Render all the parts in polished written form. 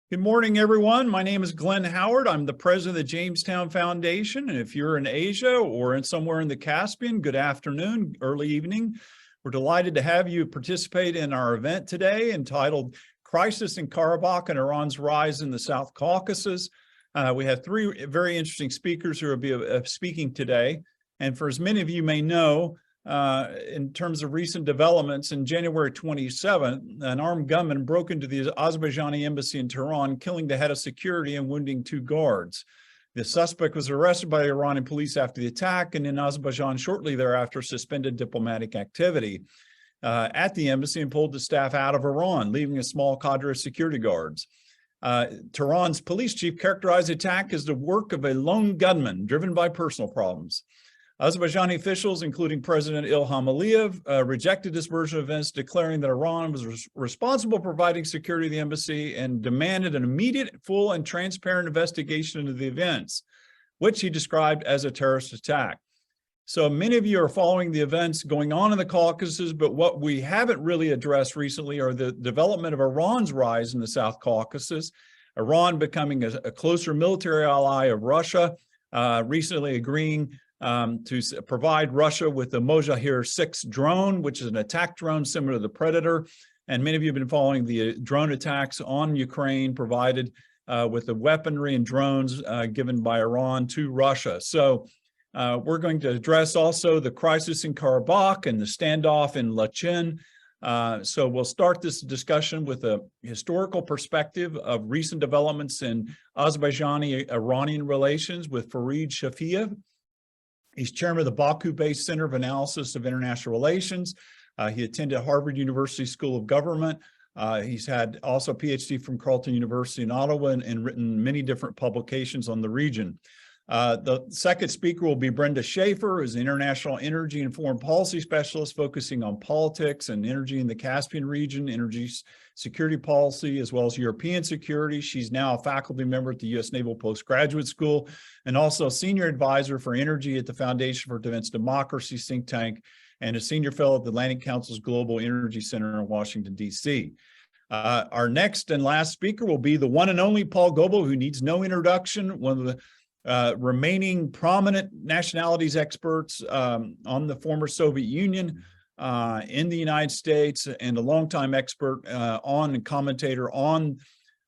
Good morning, everyone. My name is Glenn Howard. I'm the president of the Jamestown Foundation. And if you're in Asia or somewhere in the Caspian, good afternoon, early evening. We're delighted to have you participate in our event today entitled Crisis in Karabakh and Iran's Rise in the South Caucasus. We have three very interesting speakers who will be speaking today. And for as many of you may know, in terms of recent developments, in January 27th, an armed gunman broke into the Azerbaijani embassy in Tehran, killing the head of security and wounding 2 guards. The suspect was arrested by Iranian police after the attack, and in Azerbaijan shortly thereafter suspended diplomatic activity at the embassy and pulled the staff out of Iran, leaving a small cadre of security guards. Tehran's police chief characterized the attack as the work of a lone gunman driven by personal problems. Azerbaijani officials, including President Ilham Aliyev, rejected this version of events, declaring that Iran was responsible for providing security to the embassy and demanded an immediate, full, and transparent investigation into the events, which he described as a terrorist attack. So many of you are following the events going on in the Caucasus, but what we haven't really addressed recently are the development of Iran's rise in the South Caucasus, Iran becoming a closer military ally of Russia, recently agreeing to provide Russia with the Mojahir 6 drone, which is an attack drone similar to the Predator. And many of you have been following the drone attacks on Ukraine provided with the weaponry and drones given by Iran to Russia. So we're going to address also the crisis in Karabakh and the standoff in Lachin. So we'll start this discussion with a historical perspective of recent developments in Azerbaijani-Iranian relations with Farid Shafiev. He's chairman of the Baku-based Center of Analysis of International Relations. He attended Harvard University School of Government. He's had also a PhD from Carleton University in Ottawa and written many different publications on the region. The second speaker will be Brenda Schaefer, who's an international energy and foreign policy specialist focusing on politics and energy in the Caspian region, energy security policy, as well as European security. She's now a faculty member at the U.S. Naval Postgraduate School and also a senior advisor for energy at the Foundation for Defense Democracy think tank and a senior fellow at the Atlantic Council's Global Energy Center in Washington, D.C. Our next and last speaker will be the one and only Paul Goebel, who needs no introduction, one of the remaining prominent nationalities experts on the former Soviet Union in the United States, and a longtime expert on and commentator on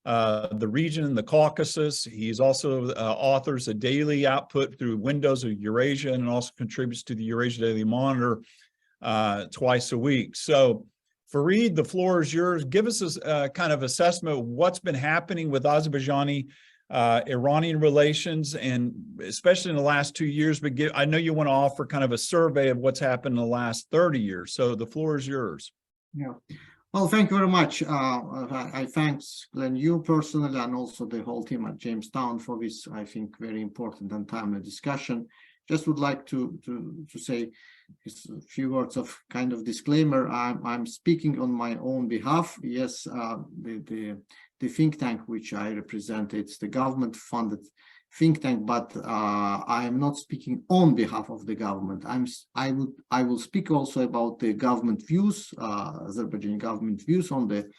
the region in the Caucasus. He's also authors a daily output through Windows of Eurasia and also contributes to the Eurasia Daily Monitor twice a week. So Farid, the floor is yours. Give us a kind of assessment of what's been happening with Azerbaijani Iranian relations, and especially in the last 2 years, but I know you want to offer kind of a survey of what's happened in the last 30 years. So the floor is yours. Yeah. Well, thank you very much. I thanks Glenn, you personally, and also the whole team at Jamestown for this, I think, very important and timely discussion. Just would like to say a few words of kind of disclaimer. I'm speaking on my own behalf. Yes, the think tank which I represent, it's the government-funded think tank, but I am not speaking on behalf of the government. I will speak also about the government views, Azerbaijani government views on the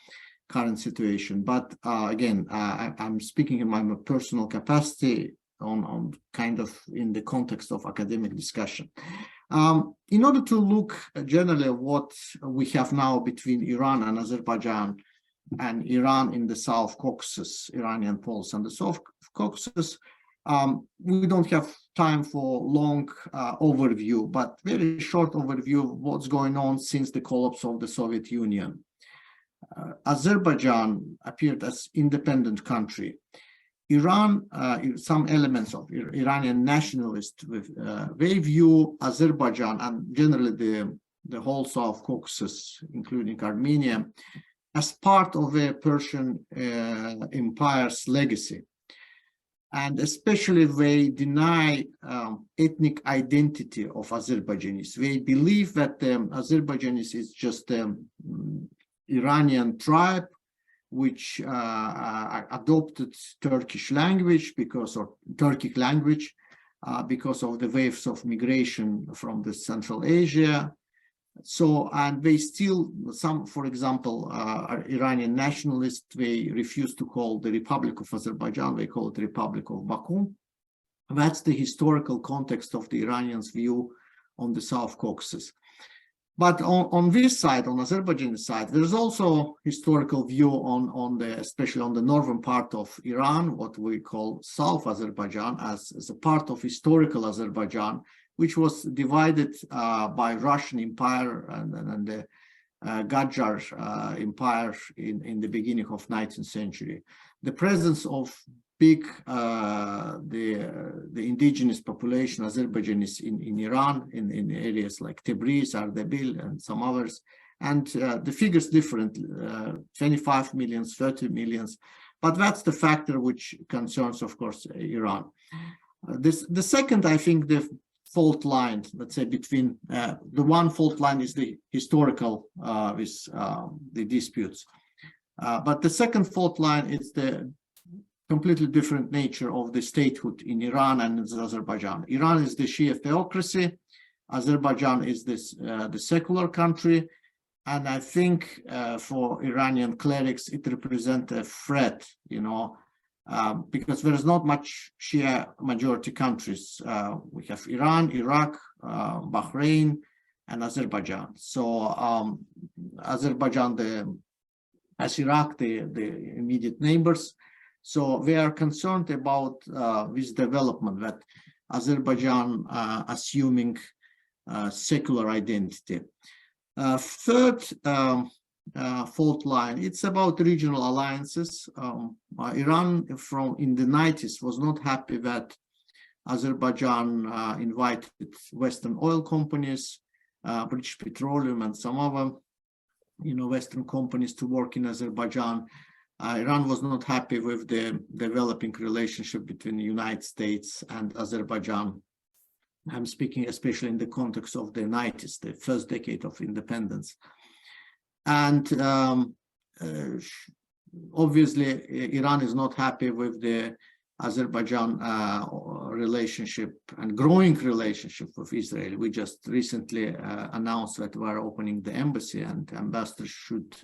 current situation. But again, I'm speaking in my personal capacity on kind of in the context of academic discussion. In order to look generally at what we have now between Iran and Azerbaijan, and Iran in the South Caucasus, Iranian policy and the South Caucasus, we don't have time for long overview, but very short overview of what's going on since the collapse of the Soviet Union. Azerbaijan appeared as independent country. Iran, some elements of Iranian nationalists, they view Azerbaijan and generally the whole South Caucasus, including Armenia, as part of the Persian Empire's legacy. And especially they deny ethnic identity of Azerbaijanis. They believe that Azerbaijanis is just an Iranian tribe which adopted Turkish language because of Turkic language because of the waves of migration from the Central Asia So, and they still, some, for example, Iranian nationalists, they refuse to call the Republic of Azerbaijan, they call it the Republic of Baku. That's the historical context of the Iranians' view on the South Caucasus. But on this side, on Azerbaijani side, there's also historical view on the, especially on the northern part of Iran, what we call South Azerbaijan, as a part of historical Azerbaijan, which was divided by Russian Empire and the Qajar Empire in the beginning of 19th century. The presence of big the indigenous population Azerbaijanis in Iran, in areas like Tabriz, Ardabil, and some others, and the figures different, 25 millions, 30 millions, but that's the factor which concerns, of course, Iran. The second, I think, the fault line, let's say, between the one fault line is the historical with the disputes, but the second fault line is the completely different nature of the statehood in Iran and Azerbaijan. Iran is the Shia theocracy, Azerbaijan is this the secular country, and I think for Iranian clerics it represents a threat, you know, because there is not much Shia majority countries. We have Iran, Iraq, Bahrain, and Azerbaijan. So Azerbaijan, as Iraq, the immediate neighbors. So they are concerned about this development, that Azerbaijan assuming secular identity. Third fault line, it's about regional alliances. Iran in the 90s was not happy that Azerbaijan invited Western oil companies, British Petroleum and some other, you know, Western companies to work in Azerbaijan. Iran was not happy with the developing relationship between the United States and Azerbaijan. I'm speaking especially in the context of the 90s, the first decade of independence. And obviously, Iran is not happy with the Azerbaijan relationship and growing relationship with Israel. We just recently announced that we're opening the embassy, and ambassador should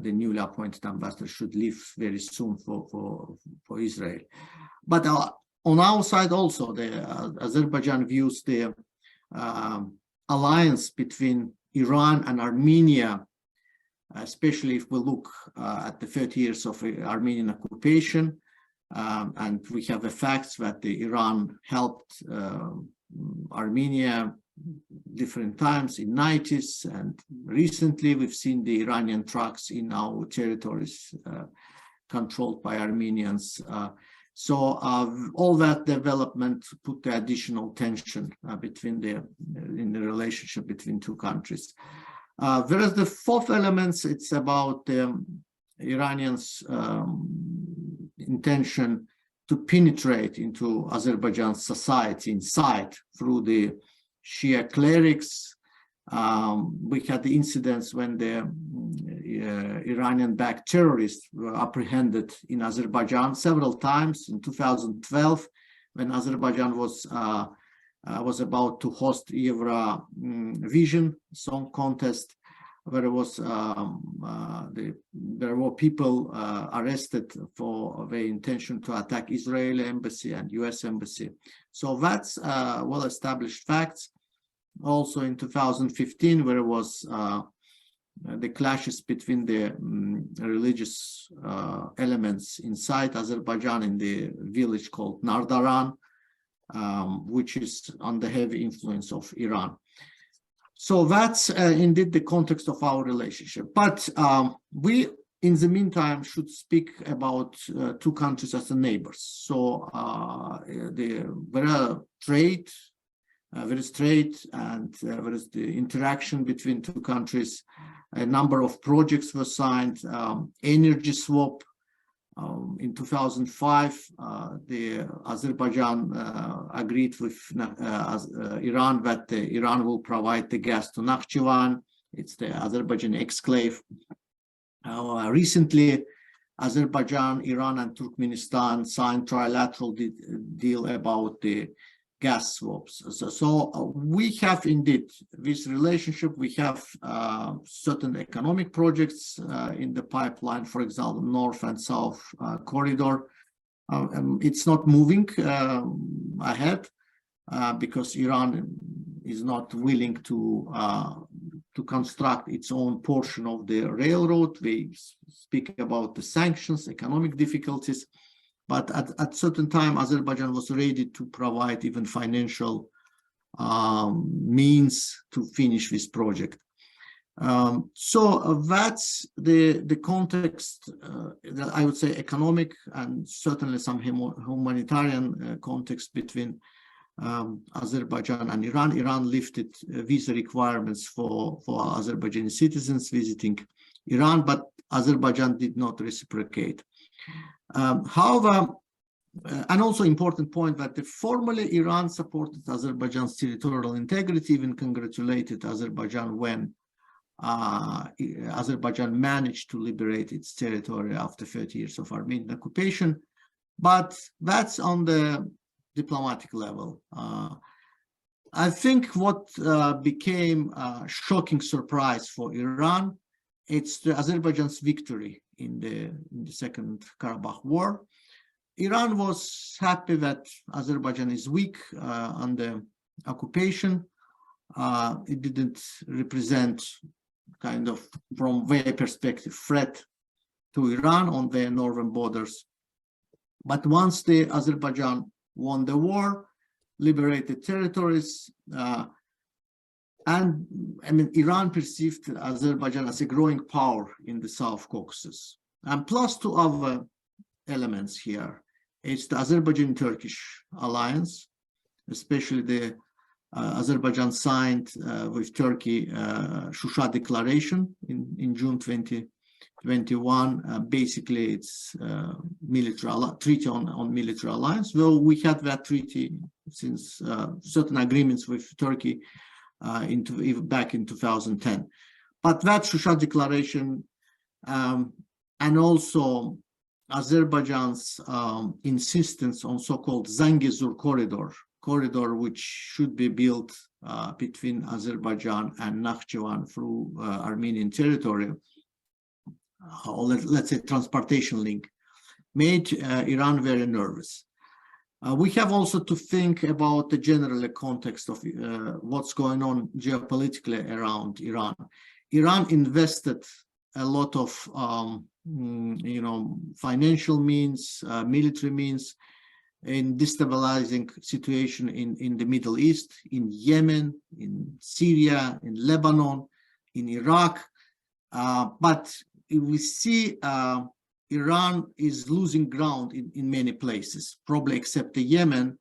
the newly appointed ambassador should leave very soon for Israel. But on our side also, the Azerbaijan views the alliance between Iran and Armenia, especially if we look at the 30 years of Armenian occupation, and we have the facts that Iran helped Armenia different times in 90s, and recently we've seen the Iranian trucks in our territories controlled by Armenians. So all that development put the additional tension in the relationship between two countries. Whereas the fourth element, it's about the Iranians' intention to penetrate into Azerbaijan's society inside through the Shia clerics. We had the incidents when the Iranian-backed terrorists were apprehended in Azerbaijan several times. In 2012, when Azerbaijan was about to host Eurovision Song Contest, where there were people arrested for their intention to attack Israeli embassy and US embassy. So that's well-established facts. Also in 2015, where it was the clashes between the religious elements inside Azerbaijan in the village called Nardaran, which is under heavy influence of Iran. So that's indeed the context of our relationship. But we, in the meantime, should speak about two countries as neighbors. So there is trade and there is the interaction between two countries. A number of projects were signed. Energy swap. In 2005, the Azerbaijan agreed with Iran that Iran will provide the gas to Nakhchivan. It's the Azerbaijan exclave. Recently, Azerbaijan, Iran, and Turkmenistan signed trilateral deal about the gas swaps. So we have indeed this relationship. We have certain economic projects in the pipeline, for example, North and South corridor. It's not moving ahead because Iran is not willing to construct its own portion of the railroad. They speak about the sanctions, economic difficulties, but at certain time, Azerbaijan was ready to provide even financial means to finish this project. So that's the context, I would say economic and certainly some humanitarian context between Azerbaijan and Iran. Iran lifted visa requirements for Azerbaijani citizens visiting Iran, but Azerbaijan did not reciprocate. However, and also important point that formally Iran supported Azerbaijan's territorial integrity, even congratulated Azerbaijan when Azerbaijan managed to liberate its territory after 30 years of Armenian occupation. But that's on the diplomatic level. I think what became a shocking surprise for Iran, it's Azerbaijan's victory in the Second Karabakh War. Iran was happy that Azerbaijan is weak under occupation. It didn't represent kind of, from their perspective, threat to Iran on their northern borders. But once the Azerbaijan won the war, liberated territories, and I mean, Iran perceived Azerbaijan as a growing power in the South Caucasus. And plus two other elements here. It's the Azerbaijani-Turkish alliance, especially the Azerbaijan signed with Turkey Shusha Declaration in June 2021. Basically, it's treaty on military alliance. Well, we had that treaty since certain agreements with Turkey back in 2010. But that Shusha Declaration and also Azerbaijan's insistence on so-called Zangezur corridor, which should be built between Azerbaijan and Nakhchivan through Armenian territory, or let's say transportation link, made Iran very nervous. We have also to think about the general context of what's going on geopolitically around Iran. Iran invested a lot of financial means, military means in destabilizing situation in the Middle East, in Yemen, in Syria, in Lebanon, in Iraq. But we see Iran is losing ground in many places, probably except the Yemen.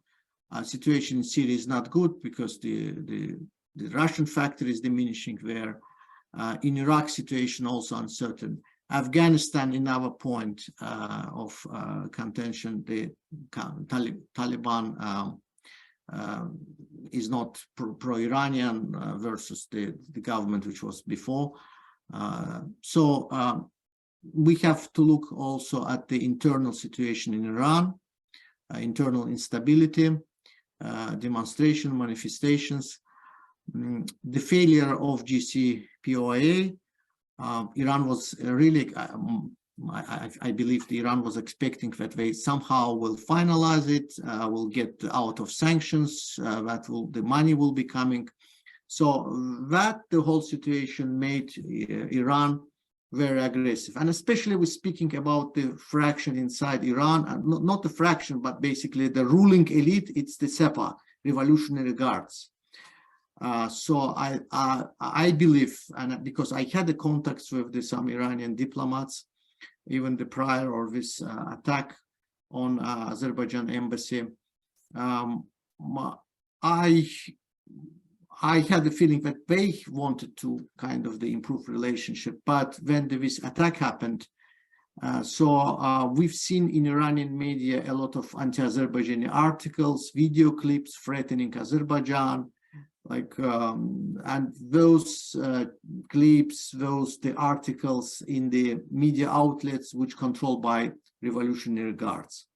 Situation in Syria is not good because the Russian factor is diminishing there. In Iraq, situation also uncertain. Afghanistan, another point of contention, the Taliban is not pro-Iranian versus the government which was before. So we have to look also at the internal situation in Iran, internal instability, demonstration, manifestations, the failure of JCPOA. Iran was really, I believe Iran was expecting that they somehow will finalize it, will get out of sanctions, the money will be coming. So that the whole situation made Iran very aggressive. And especially we're speaking about the fraction inside Iran, and not the fraction, but basically the ruling elite, it's the Sepa, Revolutionary Guards. So I believe, and because I had the contacts with some Iranian diplomats, even the prior of this attack on Azerbaijan embassy, I had the feeling that they wanted to kind of improve relationship, but when this attack happened, we've seen in Iranian media a lot of anti-Azerbaijani articles, video clips threatening Azerbaijan, and those clips, the articles in the media outlets which controlled by Revolutionary Guards.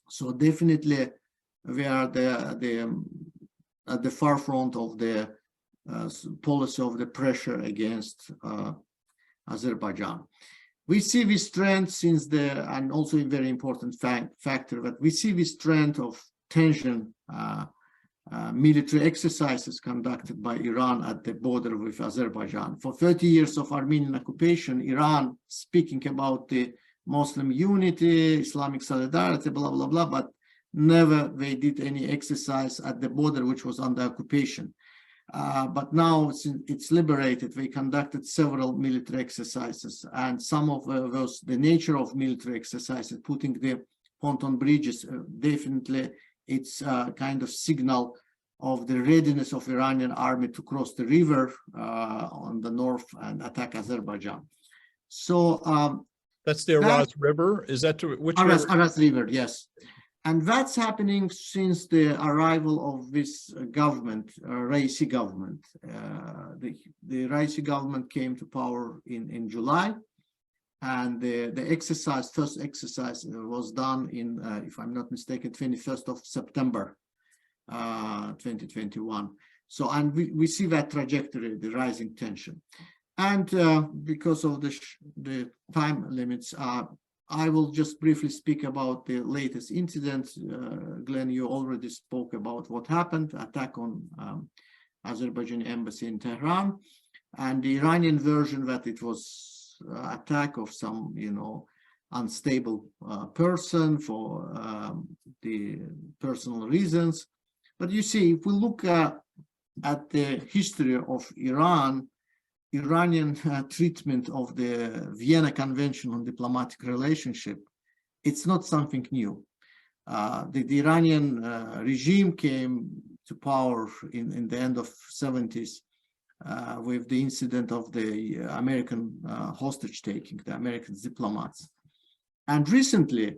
So definitely we are at the forefront of the policy of the pressure against Azerbaijan. We see this trend since and also a very important factor, that we see this trend of tension, military exercises conducted by Iran at the border with Azerbaijan. For 30 years of Armenian occupation, Iran speaking about the Muslim unity, Islamic solidarity, blah, blah, blah, but never they did any exercise at the border, which was under occupation. But now, since it's liberated, they conducted several military exercises, and some of those, the nature of military exercises, putting the pontoon bridges, definitely it's a kind of signal of the readiness of Iranian army to cross the river on the north and attack Azerbaijan. So that's the Aras River. Is that which river? Aras River, yes. And that's happening since the arrival of this government, Raisi government. The Raisi government came to power in July, and the first exercise was done in, if I'm not mistaken, 21st of September, 2021. So, and we see that trajectory, the rising tension. And because of the time limits, I will just briefly speak about the latest incident. Glenn, you already spoke about what happened, attack on Azerbaijani embassy in Tehran, and the Iranian version that it was attack of some, unstable person for the personal reasons. But you see, if we look at the history of Iranian treatment of the Vienna Convention on Diplomatic Relationship, it's not something new. The Iranian regime came to power in the end of 70s with the incident of the American hostage taking, the American diplomats. And recently,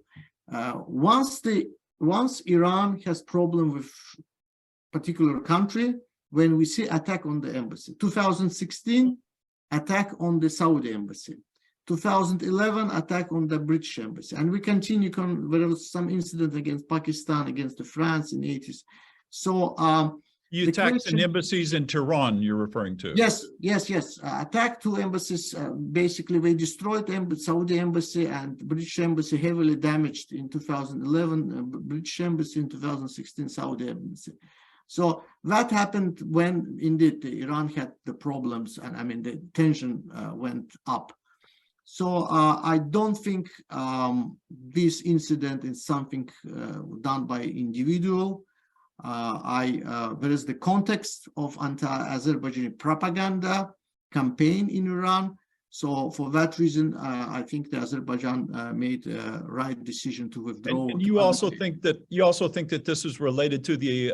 once Iran has problem with particular country, when we see attack on the embassy, 2016, attack on the Saudi embassy, 2011 attack on the British embassy, and we continue. There was some incident against Pakistan, against the France in the 80s. So you attacked the embassies in Tehran, you're referring to? Yes. Attack two embassies. Basically, they destroyed the Saudi embassy and British embassy, heavily damaged in 2011. British embassy in 2016, Saudi embassy. So that happened when indeed Iran had the problems, and I mean the tension went up. So I don't think this incident is something done by individual. There is the context of anti-Azerbaijani propaganda campaign in Iran. So for that reason, I think the Azerbaijan made a right decision to withdraw. And you also think that this is related to the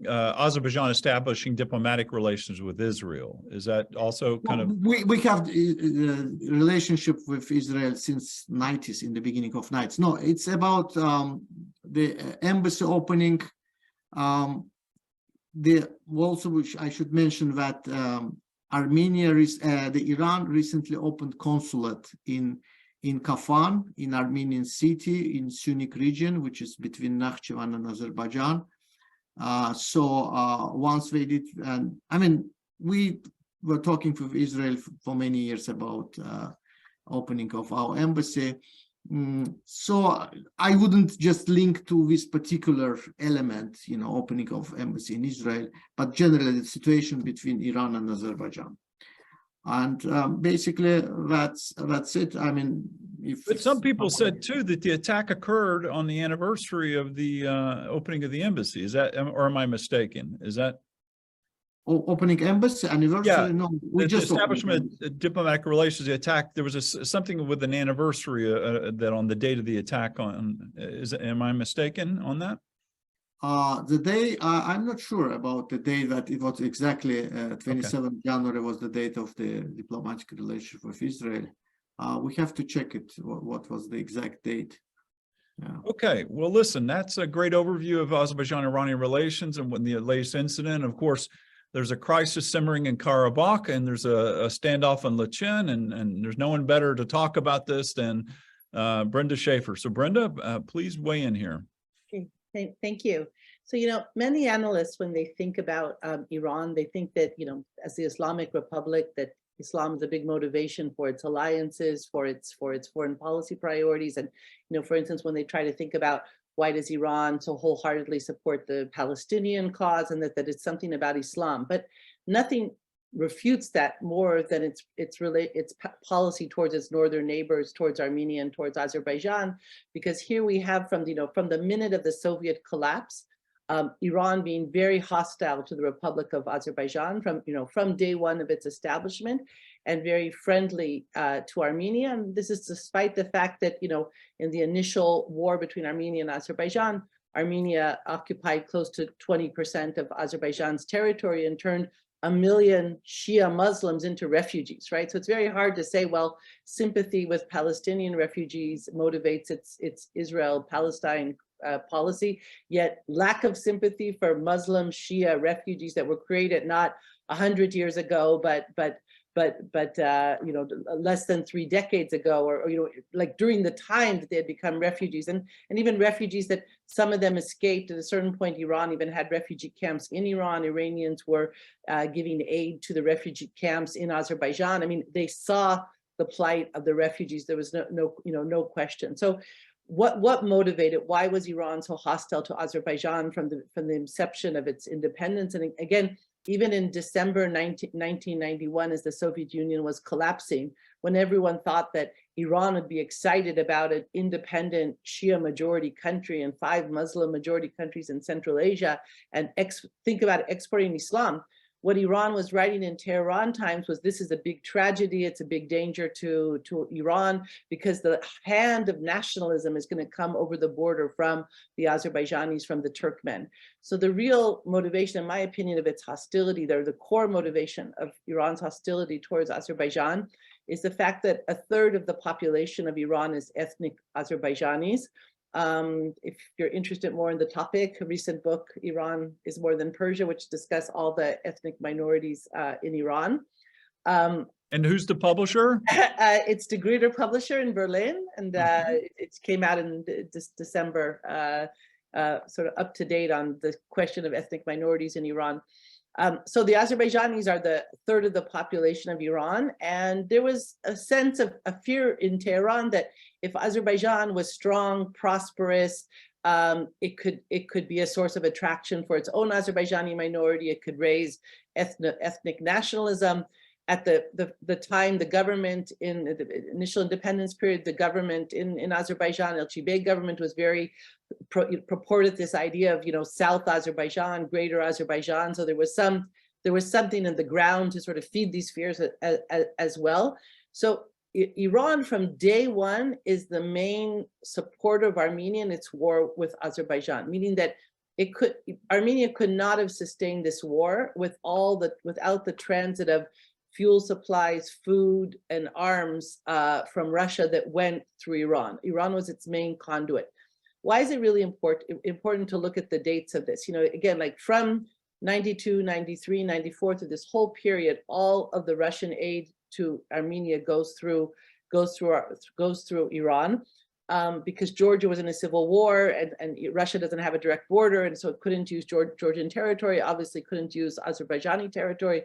Azerbaijan establishing diplomatic relations with Israel. Is that also kind of? We have the relationship with Israel since 90s, in the beginning of 90s. No, it's about the embassy opening. Also, which I should mention that Iran recently opened consulate in Kafan, in Armenian city, in Sunnik region, which is between Nakhchivan and Azerbaijan. Once they did, and I mean, we were talking with Israel for many years about opening of our embassy. So I wouldn't just link to this particular element, opening of embassy in Israel, but generally the situation between Iran and Azerbaijan. And basically that's it. I mean, but some people said too that the attack occurred on the anniversary of the opening of the embassy. Is that, or am I mistaken? Is that? Opening embassy anniversary? Yeah, no, we just establishment of diplomatic relations. The attack. There was something with an anniversary that on the date of the attack. Am I mistaken on that? The day, I'm not sure about the day that it was exactly 27th January was the date of the diplomatic relationship with Israel. We have to check it. What was the exact date? Yeah. Okay. Well, listen, that's a great overview of Azerbaijan-Iranian relations and when the latest incident. Of course, there's a crisis simmering in Karabakh, and there's a standoff in Lachin, and there's no one better to talk about this than Brenda Schaefer. So Brenda, please weigh in here. Thank you. So, many analysts, when they think about Iran, they think that, as the Islamic Republic, that Islam is a big motivation for its alliances, for its foreign policy priorities. And, for instance, when they try to think about why does Iran so wholeheartedly support the Palestinian cause, and that it's something about Islam, but nothing refutes that more than its policy towards its northern neighbors, towards Armenia and towards Azerbaijan, because here we have from the minute of the Soviet collapse, Iran being very hostile to the Republic of Azerbaijan from day one of its establishment, and very friendly to Armenia. And this is despite the fact that in the initial war between Armenia and Azerbaijan, Armenia occupied close to 20% of Azerbaijan's territory and turned 1 million Shia Muslims into refugees, right? So it's very hard to say, well, sympathy with Palestinian refugees motivates its Israel-Palestine policy, yet lack of sympathy for Muslim Shia refugees that were created not 100 years ago, but less than 3 decades ago, or like during the time that they had become refugees, and even refugees that some of them escaped. At a certain point, Iran even had refugee camps in Iran. Iranians were giving aid to the refugee camps in Azerbaijan. I mean, they saw the plight of the refugees. There was no question. So what motivated? Why was Iran so hostile to Azerbaijan from the inception of its independence? And again, even in December 1991, as the Soviet Union was collapsing, when everyone thought that Iran would be excited about an independent Shia majority country and 5 Muslim majority countries in Central Asia, and think about exporting Islam, what Iran was writing in Tehran times was, this is a big tragedy, it's a big danger to Iran, because the hand of nationalism is going to come over the border from the Azerbaijanis, from the Turkmen. So the real motivation, in my opinion, of its hostility, the core motivation of Iran's hostility towards Azerbaijan, is the fact that 1/3 of the population of Iran is ethnic Azerbaijanis. If you're interested more in the topic, a recent book, Iran is More Than Persia, which discuss all the ethnic minorities in Iran. And who's the publisher? It's the Greater Publisher in Berlin, and it came out in December, sort of up to date on the question of ethnic minorities in Iran. So the Azerbaijanis are the 1/3 of the population of Iran, and there was a sense of a fear in Tehran that if Azerbaijan was strong, prosperous, it could be a source of attraction for its own Azerbaijani minority. It could raise ethnic nationalism. At the time, the government in the initial independence period, the government in Azerbaijan, Elchibey government, was very purported this idea of South Azerbaijan, Greater Azerbaijan. So there was something in the ground to sort of feed these fears as well. So Iran from day one is the main supporter of Armenia in its war with Azerbaijan, meaning that Armenia could not have sustained this war without the transit of fuel supplies, food, and arms from Russia that went through Iran. Iran was its main conduit. Why is it really important to look at the dates of this? Again, like from 92, 93, 94, through this whole period, all of the Russian aid to Armenia goes through Iran, because Georgia was in a civil war, and Russia doesn't have a direct border, and so it couldn't use Georgian territory, obviously couldn't use Azerbaijani territory.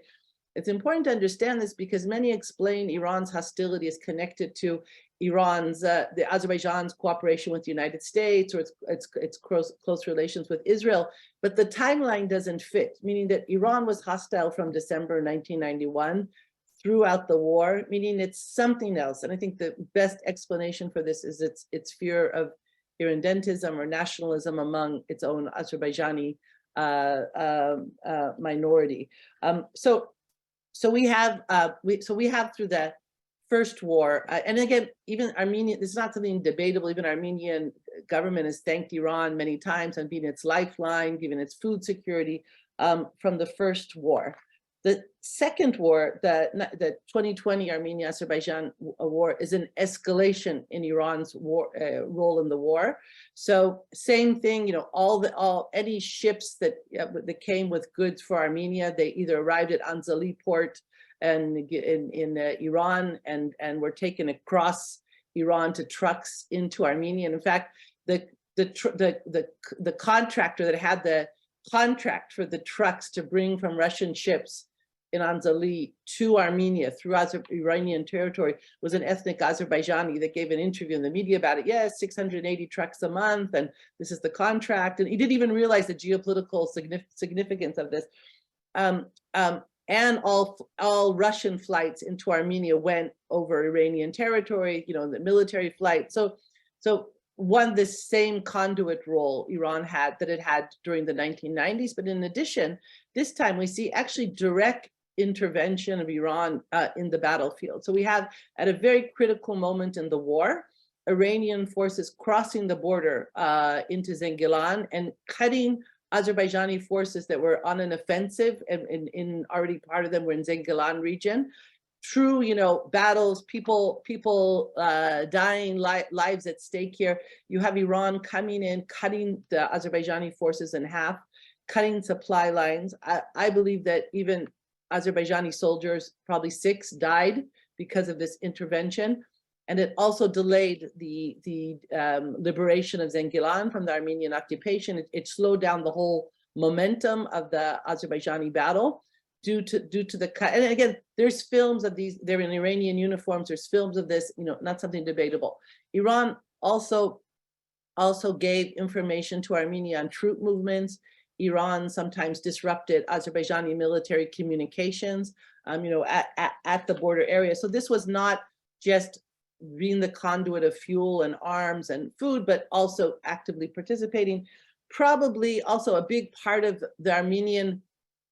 It's important to understand this because many explain Iran's hostility is connected to the Azerbaijan's cooperation with the United States, or its close relations with Israel, but the timeline doesn't fit, meaning that Iran was hostile from December 1991 throughout the war, meaning it's something else. And I think the best explanation for this is its fear of irredentism or nationalism among its own Azerbaijani minority. So we have through the first war, and again, even Armenia, this is not something debatable, even Armenian government has thanked Iran many times on being its lifeline, given its food security from the first war. The second war, the 2020 Armenia-Azerbaijan war, is an escalation in Iran's role in the war. So same thing, any ships that came with goods for Armenia, they either arrived at Anzali port and in Iran and were taken across Iran to trucks into Armenia. And in fact, the contractor that had the contract for the trucks to bring from Russian ships in Anzali to Armenia through Iranian territory was an ethnic Azerbaijani that gave an interview in the media about it. Yes, 680 trucks a month, and this is the contract. And he didn't even realize the geopolitical significance of this. And all Russian flights into Armenia went over Iranian territory, the military flight. So this same conduit role Iran had that it had during the 1990s. But in addition, this time we see actually direct intervention of Iran in the battlefield. So we have, at a very critical moment in the war, Iranian forces crossing the border into Zengilan and cutting Azerbaijani forces that were on an offensive, and in already part of them were in Zengilan region. True, battles, people dying, lives at stake here. You have Iran coming in, cutting the Azerbaijani forces in half, cutting supply lines. I believe that even Azerbaijani soldiers, probably 6, died because of this intervention. And it also delayed the liberation of Zengilan from the Armenian occupation. It slowed down the whole momentum of the Azerbaijani battle due to the cut. And again, there's films of these, they're in Iranian uniforms, there's films of this, not something debatable. Iran also gave information to Armenia on troop movements. Iran sometimes disrupted Azerbaijani military communications, at the border area. So this was not just being the conduit of fuel and arms and food, but also actively participating. Probably also a big part of the Armenian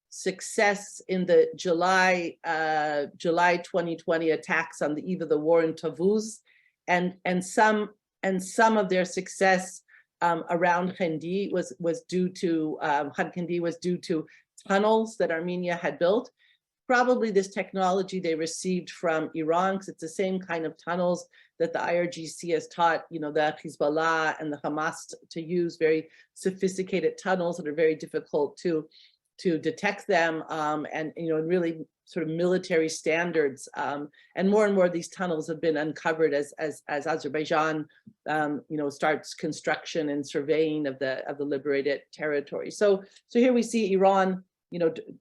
success in the July 2020 attacks on the eve of the war in Tammuz, and some of their success around Khendi was due to Khendi was due to tunnels that Armenia had built. Probably this technology they received from Iran, because it's the same kind of tunnels that the IRGC has taught, the Hezbollah and the Hamas to use, very sophisticated tunnels that are very difficult to detect them, and really sort of military standards. And more of these tunnels have been uncovered as Azerbaijan, starts construction and surveying of the liberated territory. So here we see Iran,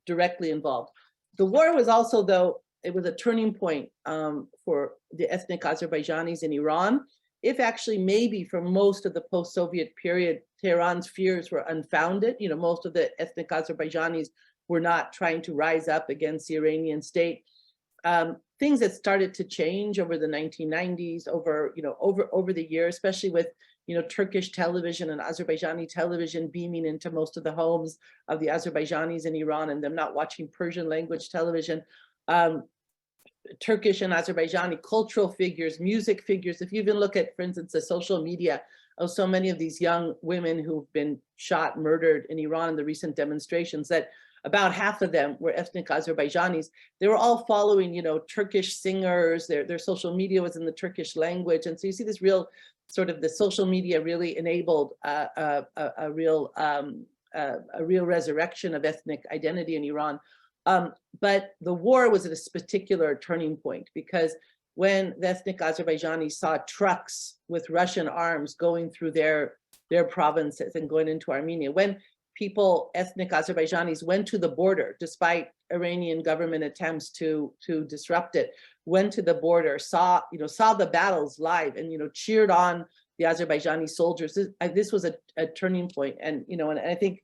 directly involved. The war was also, though, it was a turning point for the ethnic Azerbaijanis in Iran. If actually maybe for most of the post-Soviet period, Tehran's fears were unfounded. Most of the ethnic Azerbaijanis were not trying to rise up against the Iranian state. Things that started to change over the 1990s, over the years, especially with Turkish television and Azerbaijani television beaming into most of the homes of the Azerbaijanis in Iran, and them not watching Persian language television. Turkish and Azerbaijani cultural figures, music figures. If you even look at, for instance, the social media of so many of these young women who've been shot, murdered in Iran in the recent demonstrations, that about half of them were ethnic Azerbaijanis. They were all following, Turkish singers. Their social media was in the Turkish language, and so you see this real sort of the social media really enabled a real resurrection of ethnic identity in Iran. But the war was at a particular turning point, because when the ethnic Azerbaijanis saw trucks with Russian arms going through their provinces and going into Armenia, when ethnic Azerbaijanis went to the border, despite Iranian government attempts to disrupt it, went to the border, saw the battles live, and cheered on the Azerbaijani soldiers. This was a turning point, and I think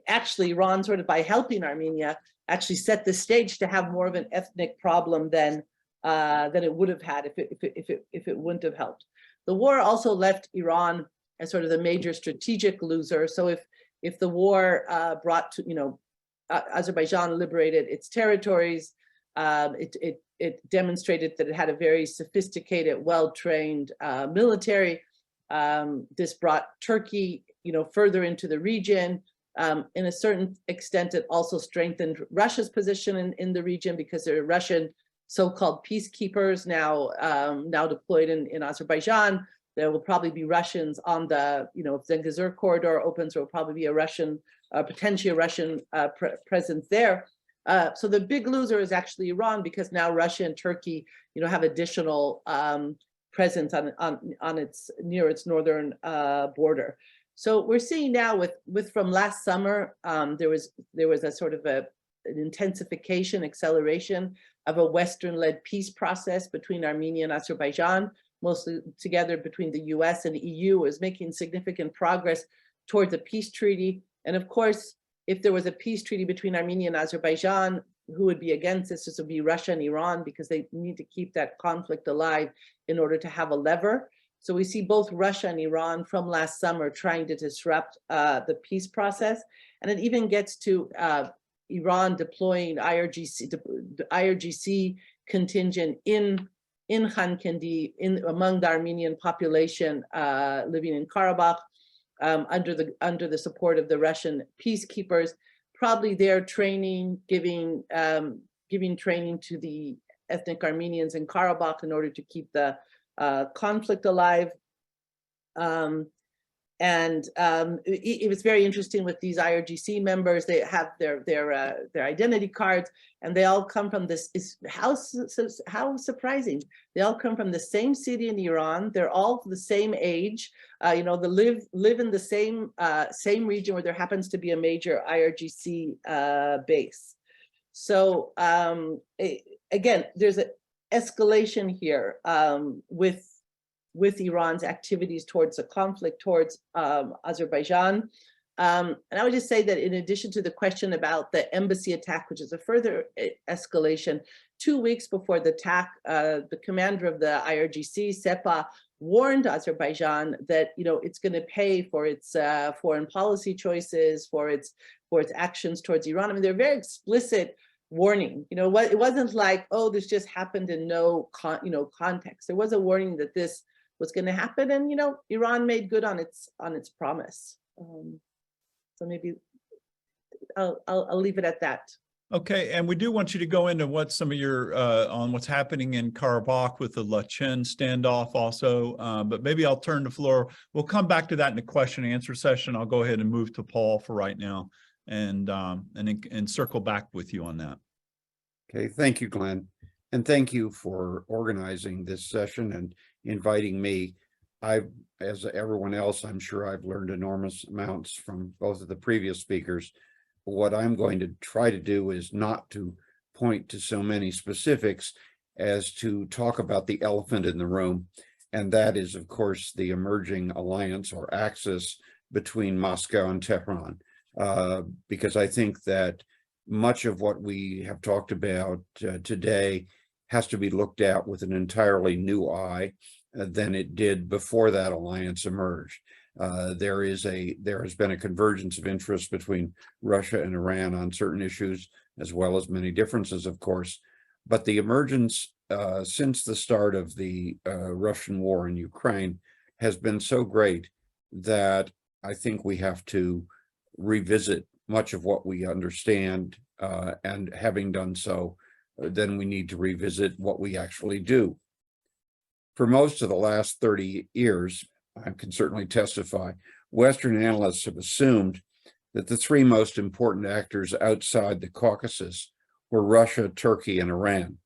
actually Iran, sort of by helping Armenia, actually set the stage to have more of an ethnic problem than it would have had if it wouldn't have helped. The war also left Iran as sort of the major strategic loser. So if the war brought to Azerbaijan liberated its territories, it demonstrated that it had a very sophisticated, well-trained military. This brought Turkey, further into the region. In a certain extent, it also strengthened Russia's position in the region, because there are Russian so-called peacekeepers now deployed in Azerbaijan. There will probably be Russians on the, if Zengezur corridor opens, there will probably be a Russian, potentially a Russian presence there. So the big loser is actually Iran, because now Russia and Turkey, have additional presence on its near its northern border. So we're seeing now with from last summer, there was a sort of an intensification, acceleration of a Western-led peace process between Armenia and Azerbaijan, mostly together between the US and the EU, is making significant progress towards a peace treaty. And of course, if there was a peace treaty between Armenia and Azerbaijan, who would be against this? This would be Russia and Iran, because they need to keep that conflict alive in order to have a lever. So we see both Russia and Iran from last summer trying to disrupt the peace process. And it even gets to Iran deploying IRGC contingent in Khan Kendi, among the Armenian population living in Karabakh, under the support of the Russian peacekeepers. Probably they're training, giving training to the ethnic Armenians in Karabakh in order to keep the conflict alive. It was very interesting with these IRGC members. They have their identity cards, and they all come from this. How surprising! They all come from the same city in Iran. They're all the same age. They live in the same region where there happens to be a major IRGC base. So again, there's an escalation here with Iran's activities towards the conflict towards Azerbaijan. And I would just say that in addition to the question about the embassy attack, which is a further escalation, 2 weeks before the attack, the commander of the IRGC, Sepa, warned Azerbaijan that it's going to pay for its foreign policy choices, for its actions towards Iran. I mean, they're very explicit warning. It wasn't like, oh, this just happened in no context. There was a warning that this was going to happen, and Iran made good on its promise. So maybe I'll leave it at that. Okay, and we do want you to go into what some of your on what's happening in Karabakh with the Lachen standoff also, but maybe I'll turn the floor. We'll come back to that in the question and answer session. I'll go ahead and move to Paul for right now, and circle back with you on that. Okay, thank you, Glenn, and thank you for organizing this session and inviting me. As everyone else, I'm sure I've learned enormous amounts from both of the previous speakers. What I'm going to try to do is not to point to so many specifics as to talk about the elephant in the room, and that is, of course, the emerging alliance or axis between Moscow and Tehran, because I think that much of what we have talked about today has to be looked at with an entirely new eye than it did before that alliance emerged. There has been a convergence of interest between Russia and Iran on certain issues, as well as many differences, of course. But the emergence since the start of the Russian war in Ukraine has been so great that I think we have to revisit much of what we understand, and having done so, then we need to revisit what we actually do. For most of the last 30 years, I can certainly testify, Western analysts have assumed that the three most important actors outside the Caucasus were Russia, Turkey, and Iran.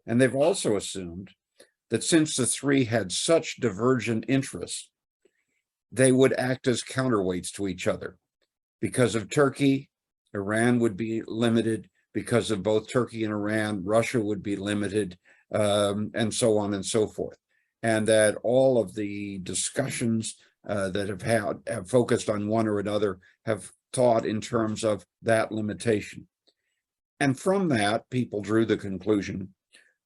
And they've also assumed that since the three had such divergent interests, they would act as counterweights to each other. Because of Turkey, Iran would be limited. Because of both Turkey and Iran, Russia would be limited, and so on and so forth. And that all of the discussions that have focused on one or another have thought in terms of that limitation. And from that, people drew the conclusion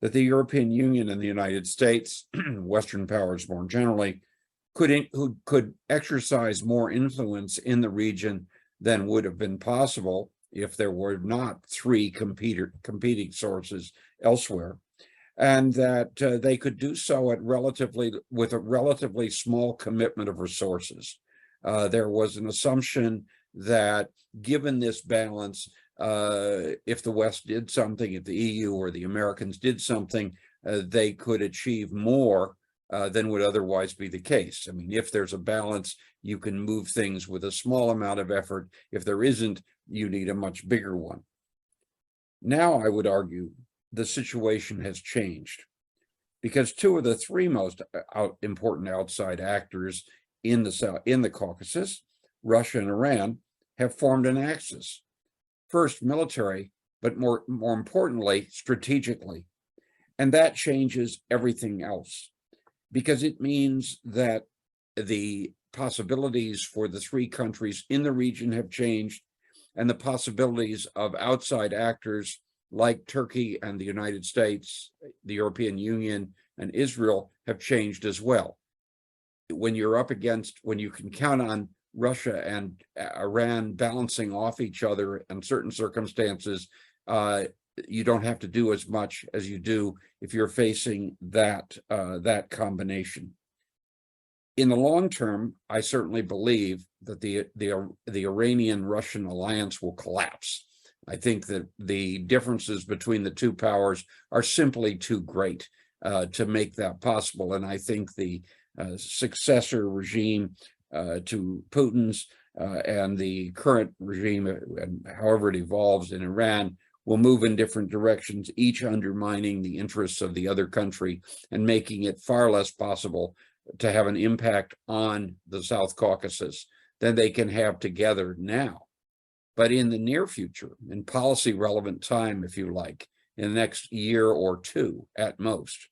that the European Union and the United States, Western powers more generally, could exercise more influence in the region than would have been possible if there were not three competing sources elsewhere, and that they could do so with a relatively small commitment of resources. There was an assumption that given this balance, if the West did something, if the EU or the Americans did something, they could achieve more than would otherwise be the case. I mean, if there's a balance, you can move things with a small amount of effort. If there isn't, you need a much bigger one. Now, I would argue the situation has changed. because two of the three most important outside actors in the Caucasus, Russia and Iran, have formed an axis. First, military, but more importantly, strategically. And that changes everything else, because it means that the possibilities for the three countries in the region have changed, and the possibilities of outside actors like Turkey and the United States, the European Union, and Israel have changed as well. When you can count on Russia and Iran balancing off each other in certain circumstances, you don't have to do as much as you do if you're facing that combination. In the long term, I certainly believe that the Iranian-Russian alliance will collapse. I think that the differences between the two powers are simply too great to make that possible. And I think the successor regime to Putin's and the current regime, and however it evolves in Iran, will move in different directions, each undermining the interests of the other country and making it far less possible to have an impact on the South Caucasus than they can have together now. But in the near future, in policy relevant time, if you like, in the next year or two at most,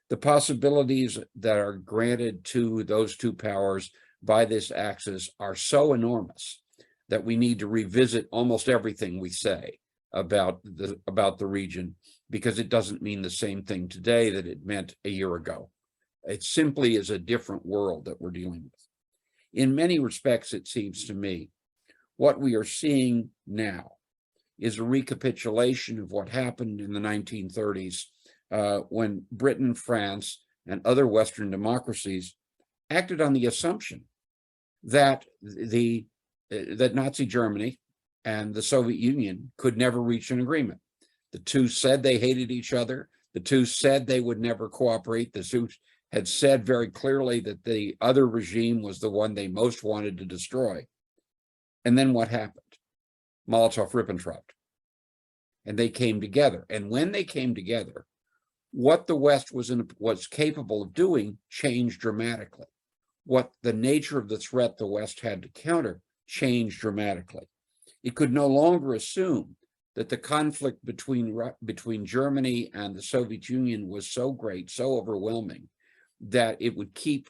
the possibilities that are granted to those two powers by this axis are so enormous that we need to revisit almost everything we say about the region, because it doesn't mean the same thing today that it meant a year ago. It simply is a different world that we're dealing with. In many respects, it seems to me, what we are seeing now is a recapitulation of what happened in the 1930s when Britain, France, and other Western democracies acted on the assumption that that Nazi Germany and the Soviet Union could never reach an agreement. The two said they hated each other. The two said they would never cooperate. The two had said very clearly that the other regime was the one they most wanted to destroy. And then what happened? Molotov-Ribbentrop. And they came together. And when they came together, what the West was capable of doing changed dramatically. What the nature of the threat the West had to counter changed dramatically. It could no longer assume that the conflict between Germany and the Soviet Union was so great, so overwhelming, that it would keep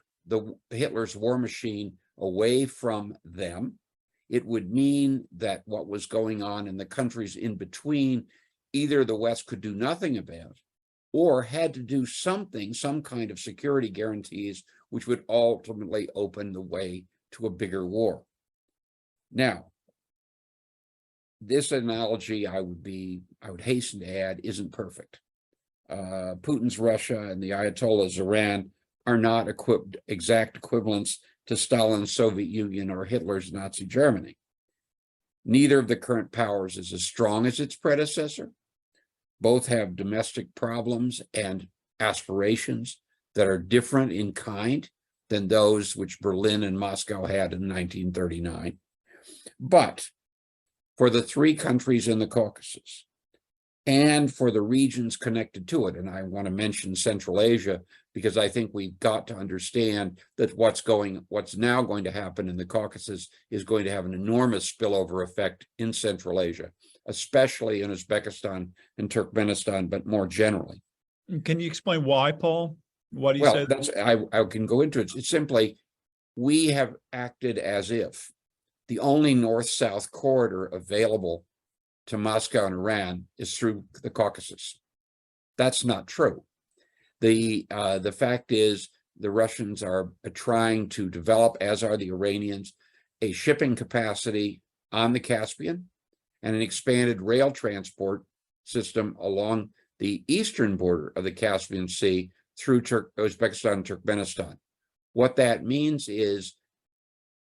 Hitler's war machine away from them. It would mean that what was going on in the countries in between, either the West could do nothing about, or had to do something, some kind of security guarantees, which would ultimately open the way to a bigger war. Now, this analogy, I would hasten to add, isn't perfect. Putin's Russia and the Ayatollah's Iran are not exact equivalents to Stalin's Soviet Union or Hitler's Nazi Germany. Neither of the current powers is as strong as its predecessor. Both have domestic problems and aspirations that are different in kind than those which Berlin and Moscow had in 1939. But for the three countries in the Caucasus and for the regions connected to it, and I want to mention Central Asia, because I think we've got to understand that what's now going to happen in the Caucasus is going to have an enormous spillover effect in Central Asia, especially in Uzbekistan and Turkmenistan, but more generally. Can you explain why, Paul? What do you say? I can go into it. It's simply, we have acted as if the only north-south corridor available to Moscow and Iran is through the Caucasus. That's not true. The fact is, the Russians are trying to develop, as are the Iranians, a shipping capacity on the Caspian and an expanded rail transport system along the eastern border of the Caspian Sea through Uzbekistan and Turkmenistan. What that means is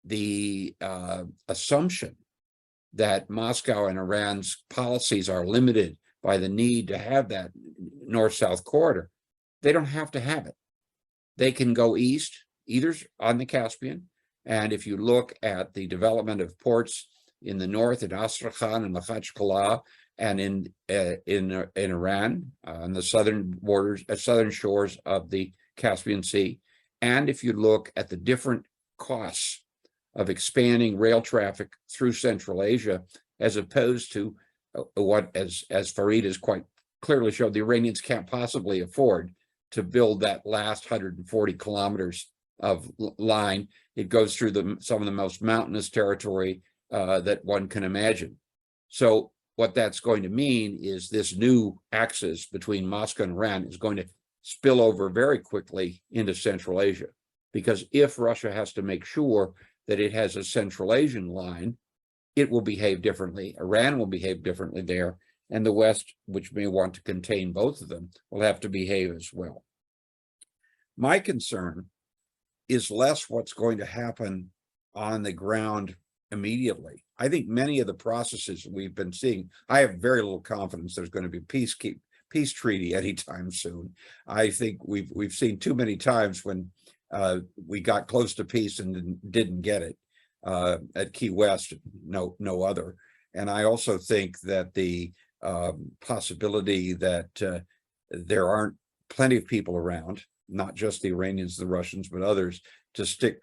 the assumption that Moscow and Iran's policies are limited by the need to have that north-south corridor. They don't have to have it. They can go east, either on the Caspian, and if you look at the development of ports in the north at Astrakhan and Makhachkala and in Iran, on the southern borders, southern shores of the Caspian Sea. And if you look at the different costs of expanding rail traffic through Central Asia, as opposed to what, as Farid has quite clearly showed, the Iranians can't possibly afford to build that last 140 kilometers of line. It goes through some of the most mountainous territory that one can imagine. So what that's going to mean is this new axis between Moscow and Iran is going to spill over very quickly into Central Asia, because if Russia has to make sure that it has a Central Asian line, it will behave differently. Iran will behave differently there, and the West, which may want to contain both of them, will have to behave as well. My concern is less what's going to happen on the ground immediately. I think many of the processes we've been seeing, I have very little confidence there's going to be a peace treaty anytime soon. I think we've seen too many times when we got close to peace and didn't get it. At Key West, no other. And I also think that the possibility that there aren't plenty of people around, not just the Iranians, the Russians, but others, to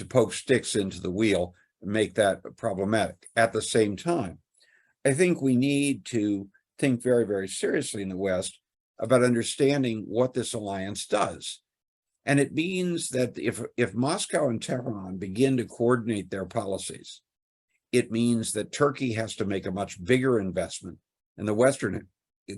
poke sticks into the wheel and make that problematic. At the same time, I think we need to think very, very seriously in the West about understanding what this alliance does. And it means that if Moscow and Tehran begin to coordinate their policies, it means that Turkey has to make a much bigger investment, and the Western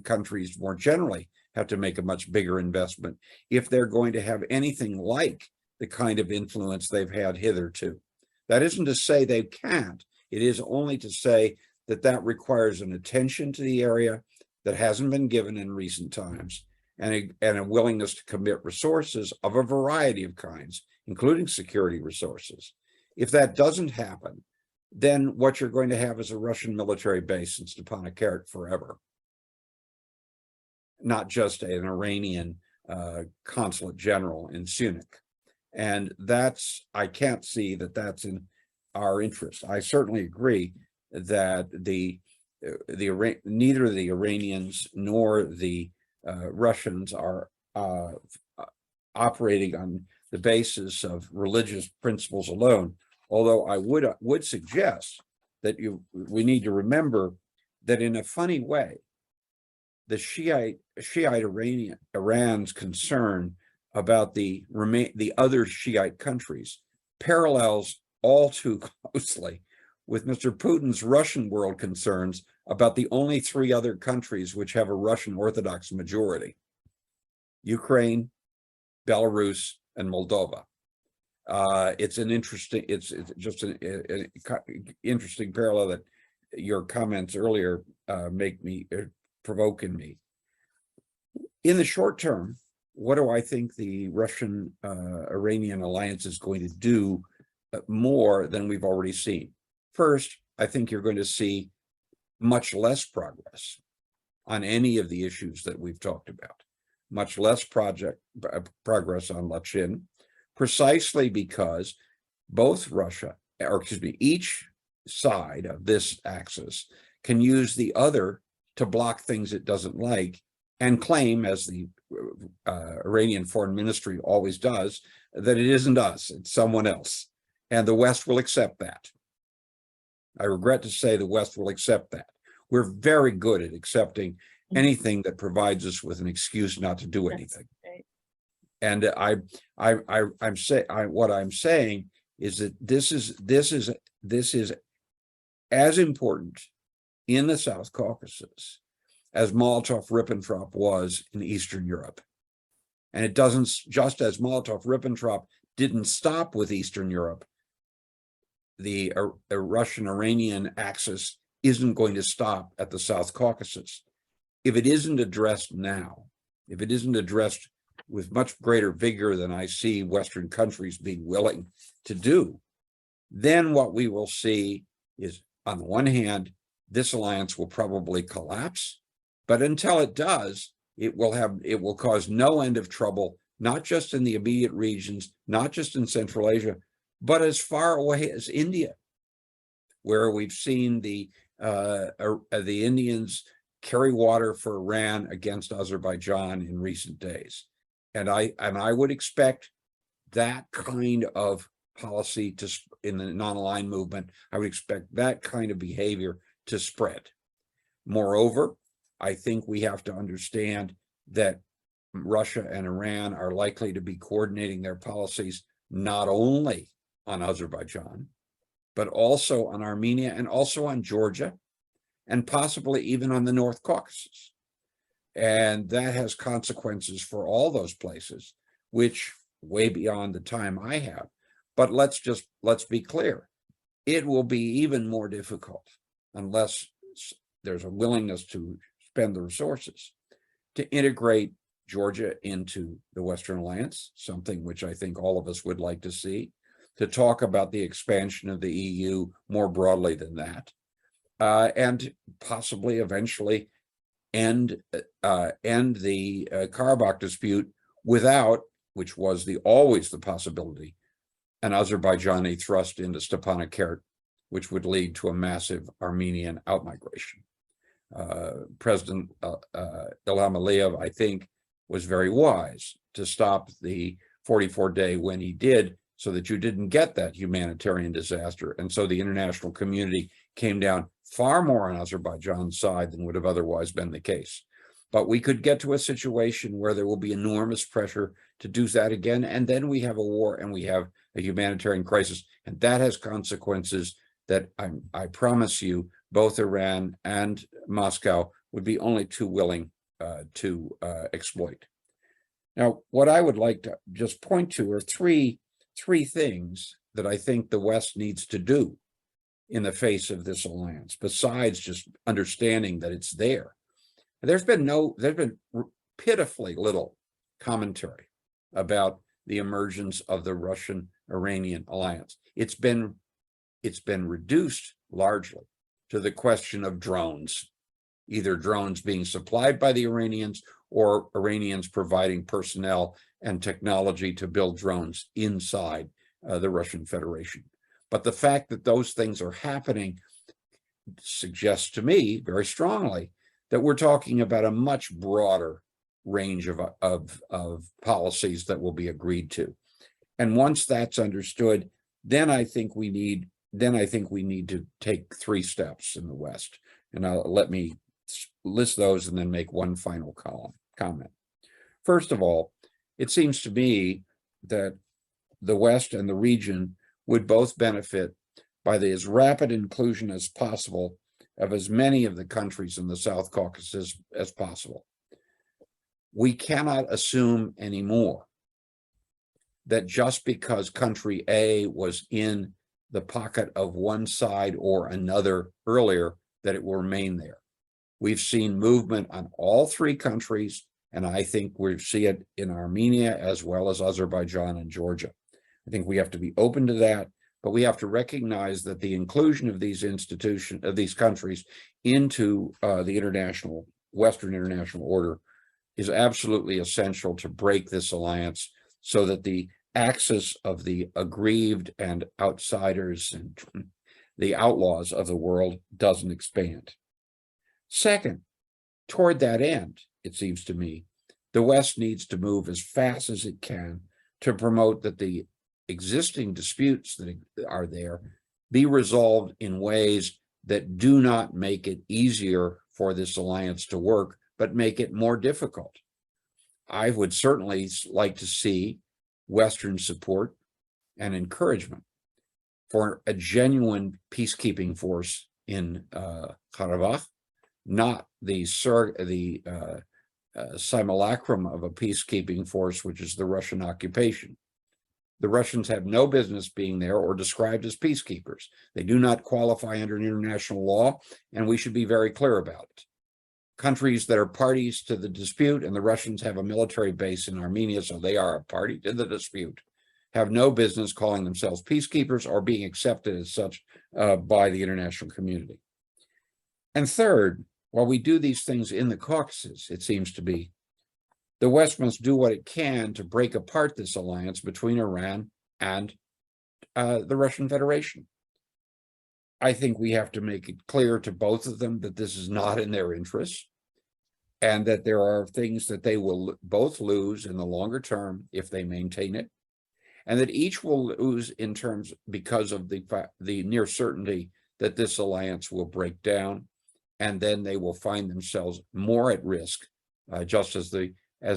countries more generally have to make a much bigger investment if they're going to have anything like the kind of influence they've had hitherto. That isn't to say they can't. It is only to say that that requires an attention to the area that hasn't been given in recent times, and a willingness to commit resources of a variety of kinds, including security resources. If that doesn't happen, then what you're going to have is a Russian military base in Stepanakert forever, not just an Iranian consulate general in Sunik. And I can't see that that's in our interest. I certainly agree that neither the Iranians nor the Russians are operating on the basis of religious principles alone. Although I would suggest that we need to remember that in a funny way, the Shiite Iran's concern about the other Shiite countries parallels all too closely with Mr. Putin's Russian world concerns about the only three other countries which have a Russian Orthodox majority: Ukraine, Belarus, and Moldova. It's just an interesting parallel that your comments earlier provoke in me. In the short term, what do I think the Russian-Iranian alliance is going to do more than we've already seen? First, I think you're going to see much less progress on any of the issues that we've talked about, much less progress on Lachin, precisely because each side of this axis can use the other to block things it doesn't like and claim, as the Iranian foreign ministry always does, that it isn't us, it's someone else. And the West will accept that. I regret to say the West will accept that. We're very good at accepting anything that provides us with an excuse not to do anything. Right. And what I'm saying is that this is as important in the South Caucasus as Molotov-Ribbentrop was in Eastern Europe. And it doesn't, just as Molotov-Ribbentrop didn't stop with Eastern Europe, the Russian-Iranian axis isn't going to stop at the South Caucasus. If it isn't addressed now, if it isn't addressed with much greater vigor than I see Western countries being willing to do, then what we will see is, on the one hand, this alliance will probably collapse, but until it does, it will cause no end of trouble, not just in the immediate regions, not just in Central Asia, but as far away as India, where we've seen the the Indians carry water for Iran against Azerbaijan in recent days. And I would expect that kind of policy in the non-aligned movement, I would expect that kind of behavior to spread. Moreover, I think we have to understand that Russia and Iran are likely to be coordinating their policies not only on Azerbaijan, but also on Armenia and also on Georgia, and possibly even on the North Caucasus. And that has consequences for all those places, which way beyond the time I have. But let's be clear. It will be even more difficult unless there's a willingness to spend the resources to integrate Georgia into the Western Alliance, something which I think all of us would like to see, to talk about the expansion of the EU more broadly than that, and possibly eventually end the Karabakh dispute without, which was always the possibility, an Azerbaijani thrust into Stepanakert, which would lead to a massive Armenian outmigration. President Ilham Aliyev, I think, was very wise to stop the 44-day when he did, so that you didn't get that humanitarian disaster. And so the international community came down far more on Azerbaijan's side than would have otherwise been the case. But we could get to a situation where there will be enormous pressure to do that again. And then we have a war and we have a humanitarian crisis. And that has consequences that I promise you, both Iran and Moscow would be only too willing to exploit. Now, what I would like to just point to are three things that I think the West needs to do in the face of this alliance, besides just understanding that it's there. There's been pitifully little commentary about the emergence of the Russian-Iranian alliance. It's been reduced largely to the question of drones, either drones being supplied by the Iranians or Iranians providing personnel and technology to build drones inside the Russian Federation. But the fact that those things are happening suggests to me very strongly that we're talking about a much broader range of policies that will be agreed to. And once that's understood, then I think we need to take 3 steps in the West. And let me list those and then make one final comment. First of all, it seems to me that the West and the region would both benefit by the as rapid inclusion as possible of as many of the countries in the South Caucasus as possible. We cannot assume anymore that just because country A was in the pocket of one side or another earlier, that it will remain there. We've seen movement on all 3 countries, and I think we see it in Armenia as well as Azerbaijan and Georgia. I think we have to be open to that, but we have to recognize that the inclusion of these countries into the Western international order is absolutely essential to break this alliance so that the axis of the aggrieved and outsiders and the outlaws of the world doesn't expand. Second, toward that end, it seems to me, the West needs to move as fast as it can to promote that the existing disputes that are there be resolved in ways that do not make it easier for this alliance to work, but make it more difficult. I would certainly like to see Western support and encouragement for a genuine peacekeeping force in Karabakh, not the simulacrum of a peacekeeping force, which is the Russian occupation. The Russians have no business being there or described as peacekeepers. They do not qualify under international law, and we should be very clear about it. Countries that are parties to the dispute, and the Russians have a military base in Armenia, so they are a party to the dispute, have no business calling themselves peacekeepers or being accepted as such by the international community. And third, while we do these things in the Caucasus, it seems to be, the West must do what it can to break apart this alliance between Iran and the Russian Federation. I think we have to make it clear to both of them that this is not in their interests, and that there are things that they will both lose in the longer term if they maintain it, and that each will lose in terms because of the near certainty that this alliance will break down, and then they will find themselves more at risk, just as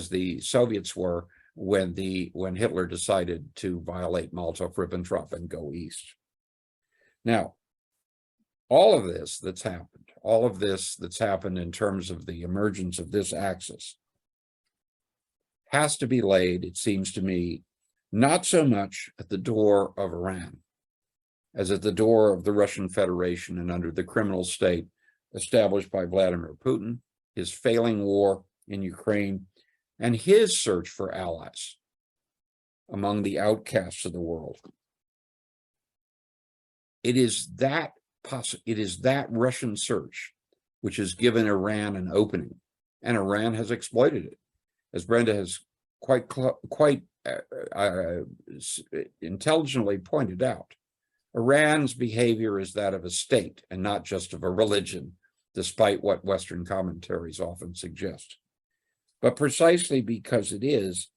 the Soviets were when Hitler decided to violate Molotov-Ribbentrop and go east. Now, all of this that's happened in terms of the emergence of this axis has to be laid, it seems to me, not so much at the door of Iran as at the door of the Russian Federation and under the criminal state established by Vladimir Putin, his failing war in Ukraine, and his search for allies among the outcasts of the world. It is that Russian search which has given Iran an opening, and Iran has exploited it, as Brenda has quite intelligently pointed out. Iran's behavior is that of a state and not just of a religion, despite what Western commentaries often suggest. But precisely because it is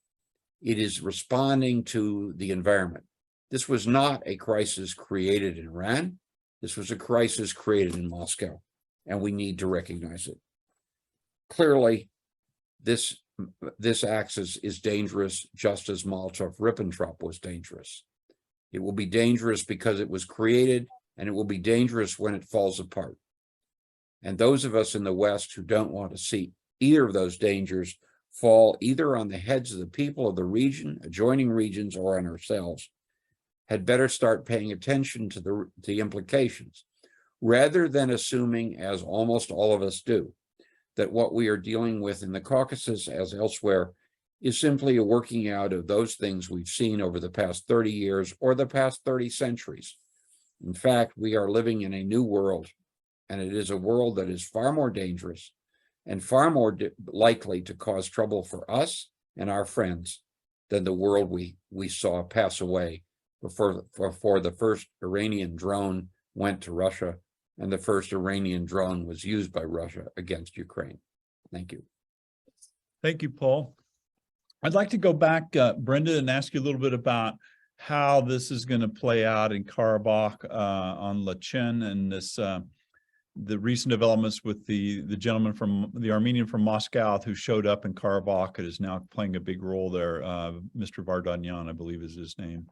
responding to the environment. This was not a crisis created in Iran. This was a crisis created in Moscow, and we need to recognize it. Clearly, this axis is dangerous, just as Molotov-Ribbentrop was dangerous. It will be dangerous because it was created, and it will be dangerous when it falls apart. And those of us in the West who don't want to see either of those dangers fall either on the heads of the people of the region, adjoining regions, or on ourselves, had better start paying attention to the implications, rather than assuming, as almost all of us do, that what we are dealing with in the Caucasus, as elsewhere, is simply a working out of those things we've seen over the past 30 years or the past 30 centuries. In fact, we are living in a new world, and it is a world that is far more dangerous and far more likely to cause trouble for us and our friends than the world we saw pass away before the first Iranian drone went to Russia and the first Iranian drone was used by Russia against Ukraine. Thank you. Thank you, Paul. I'd like to go back, Brenda, and ask you a little bit about how this is going to play out in Karabakh on Lachen and this the recent developments with the gentleman from the Armenian from Moscow who showed up in Karabakh and is now playing a big role there. Mr. Vardanyan, I believe is his name.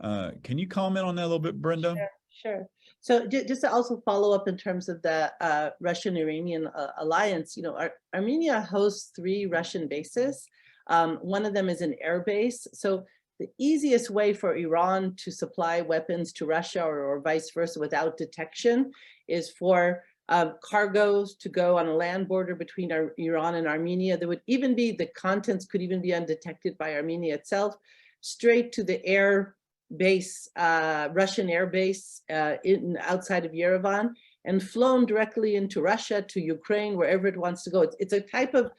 Can you comment on that a little bit, Brenda? Sure. So just to also follow up in terms of the Russian-Iranian alliance, you know, Armenia hosts 3 Russian bases. One of them is an air base. So the easiest way for Iran to supply weapons to Russia or vice versa without detection is for cargoes to go on a land border between Iran and Armenia. There would even be, the contents could even be undetected by Armenia itself, straight to the air base, Russian air base outside of Yerevan, and flown directly into Russia, to Ukraine, wherever it wants to go. It's a type of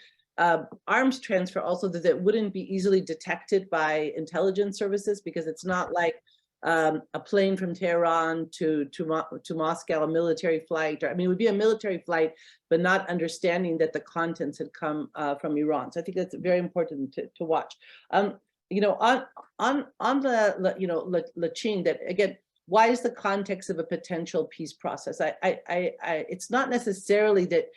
arms transfer also that wouldn't be easily detected by intelligence services, because it's not like a plane from Tehran to Moscow, a military flight. Or, I mean, it would be a military flight, but not understanding that the contents had come from Iran. So I think that's very important to watch. You know, on the, you know, Lachen, that again, why is the context of a potential peace process? It's not necessarily that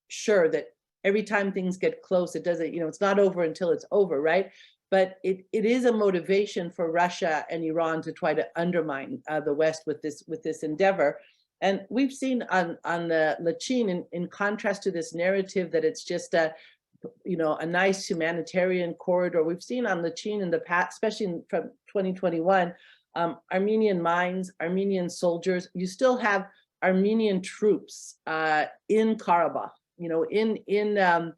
sure that every time things get close, it doesn't, you know, it's not over until it's over, right? But it is a motivation for Russia and Iran to try to undermine the West with this endeavor. And we've seen on the Lachen, in contrast to this narrative that it's just a, you know, a nice humanitarian corridor. We've seen on Lachen in the past, especially from 2021, Armenian mines, Armenian soldiers. You still have Armenian troops in Karabakh. You know, you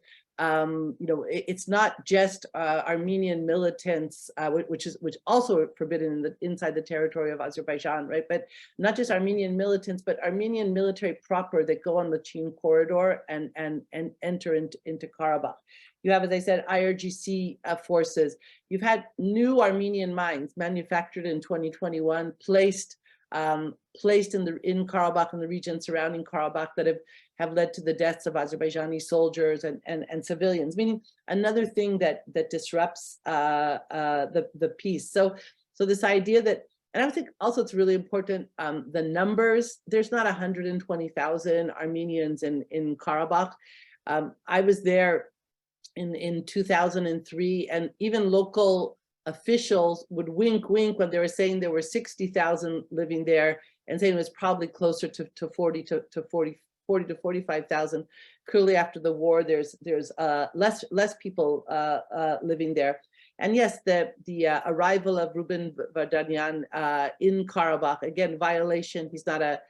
know, it's not just Armenian militants, which also forbidden inside the territory of Azerbaijan, right? But not just Armenian militants, but Armenian military proper that go on the Lachen corridor and enter into Karabakh. You have, as I said, IRGC forces. You've had new Armenian mines manufactured in 2021, placed placed in Karabakh and the region surrounding Karabakh that have led to the deaths of Azerbaijani soldiers and civilians, meaning another thing that disrupts the peace. So this idea that, and I think also it's really important, the numbers, there's not 120,000 Armenians in Karabakh. I was there in 2003, and even local officials would wink when they were saying there were 60,000 living there, and saying it was probably closer to 40 to 45,000. Clearly, after the war, there's less people living there. And yes, the arrival of Ruben Vardanyan in Karabakh, again, violation. He's not a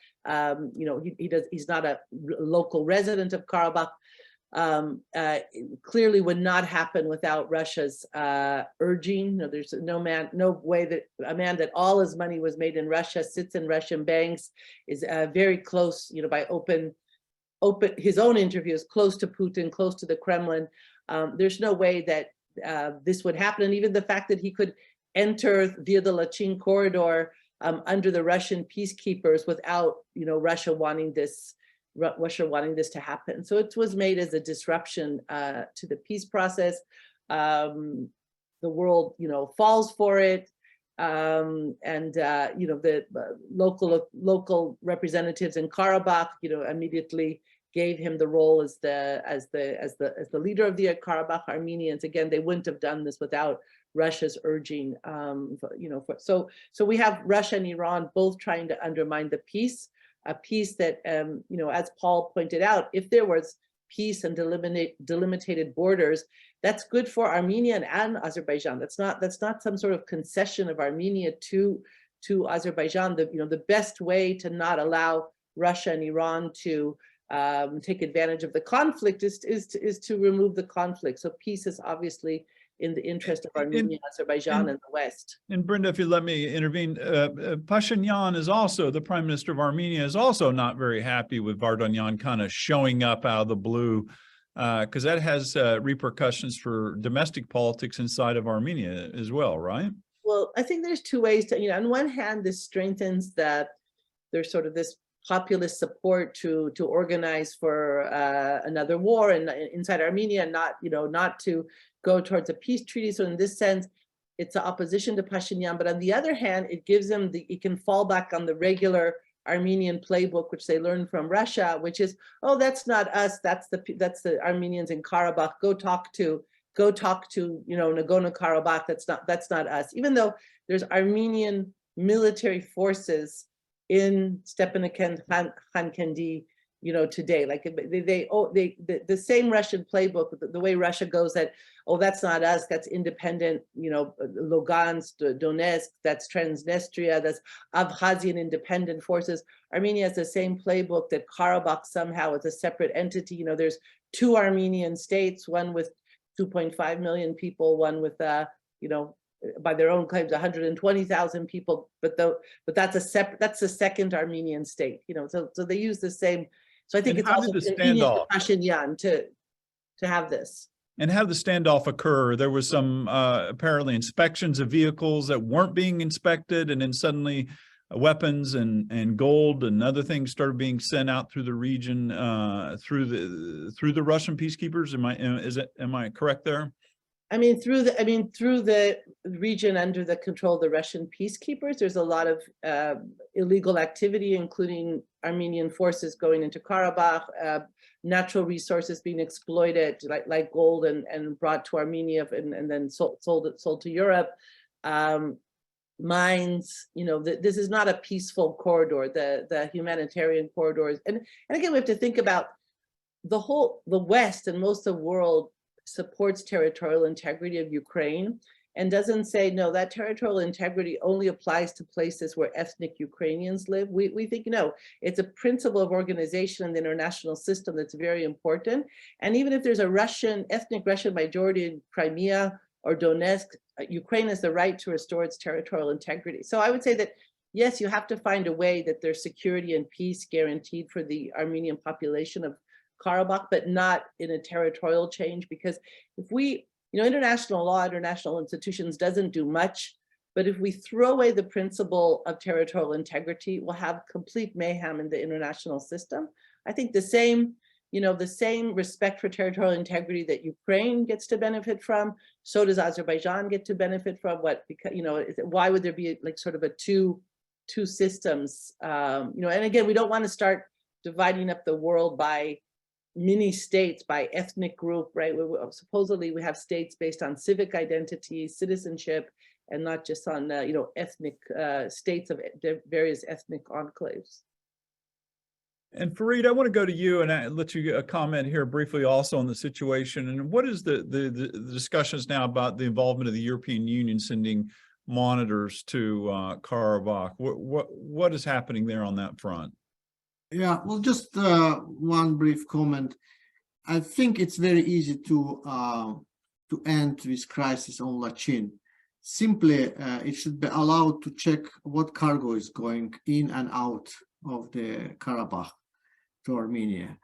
he's not a local resident of Karabakh. Clearly would not happen without Russia's urging. There's no way that a man that all his money was made in Russia, sits in Russian banks, is very close, by his own interviews, close to Putin, close to the Kremlin. There's no way that this would happen. And even the fact that he could enter via the Lachin corridor under the Russian peacekeepers without, Russia wanting this to happen. So it was made as a disruption to the peace process. The world, falls for it. The local representatives in Karabakh, immediately gave him the role as the leader of the Karabakh Armenians. Again, they wouldn't have done this without Russia's urging. So we have Russia and Iran both trying to undermine the peace. A peace that, as Paul pointed out, if there was peace and delimited borders, that's good for Armenia and Azerbaijan. That's not some sort of concession of Armenia to Azerbaijan. The best way to not allow Russia and Iran to take advantage of the conflict is to remove the conflict. So peace is obviously in the interest of Armenia, Azerbaijan, and the West. And Brenda, if you let me intervene, Pashinyan is also, the Prime Minister of Armenia, is also not very happy with Vardanyan kind of showing up out of the blue, because that has repercussions for domestic politics inside of Armenia as well, right? Well, I think there's two ways to, on one hand, this strengthens that there's sort of this populist support to organize for another war and inside Armenia, not to go towards a peace treaty. So in this sense, it's an opposition to Pashinyan. But on the other hand, it gives them it can fall back on the regular Armenian playbook, which they learned from Russia, which is, oh, that's not us. That's the Armenians in Karabakh. Go talk to Nagorno-Karabakh. That's not us. Even though there's Armenian military forces in Stepanakert, Khankendi, today, like the same Russian playbook, the way Russia goes that, oh, that's not us, that's independent, Lugansk, Donetsk, that's Transnistria, that's Abkhazian independent forces. Armenia has the same playbook that Karabakh somehow is a separate entity. There's two Armenian states, one with 2.5 million people, one with, by their own claims, 120,000 people, but that's the second Armenian state, so they use the same. So I think it's also convenient to Pashinyan to have this. And how did the standoff occur? There was some apparently inspections of vehicles that weren't being inspected, and then suddenly weapons and gold and other things started being sent out through the region through the Russian peacekeepers. Am I correct there? Through the region under the control of the Russian peacekeepers, there's a lot of illegal activity, including Armenian forces going into Karabakh, natural resources being exploited, like gold, and brought to Armenia and then sold to Europe. Mines, this is not a peaceful corridor. The humanitarian corridors, and again, we have to think about the West and most of the world supports territorial integrity of Ukraine and doesn't say, no, that territorial integrity only applies to places where ethnic Ukrainians live. We think, no, it's a principle of organization in the international system that's very important. And even if there's a ethnic Russian majority in Crimea or Donetsk, Ukraine has the right to restore its territorial integrity. So I would say that, yes, you have to find a way that there's security and peace guaranteed for the Armenian population of Karabakh, but not in a territorial change, because if we, international law, international institutions doesn't do much But if we throw away the principle of territorial integrity, we'll have complete mayhem in the international system. I think the same, the same respect for territorial integrity that Ukraine gets to benefit from, so does Azerbaijan get to benefit from. Because why would there be like sort of a two systems? And again, we don't want to start dividing up the world by mini states, by ethnic group, right? Supposedly we have states based on civic identity, citizenship, and not just on ethnic states of various ethnic enclaves. And Fareed, I want to go to you and let you comment here briefly also on the situation. And what is the discussions now about the involvement of the European Union sending monitors to Karabakh? What is happening there on that front? Yeah, well, just one brief comment. I think it's very easy to end this crisis on Lachin. Simply, it should be allowed to check what cargo is going in and out of the Karabakh to Armenia.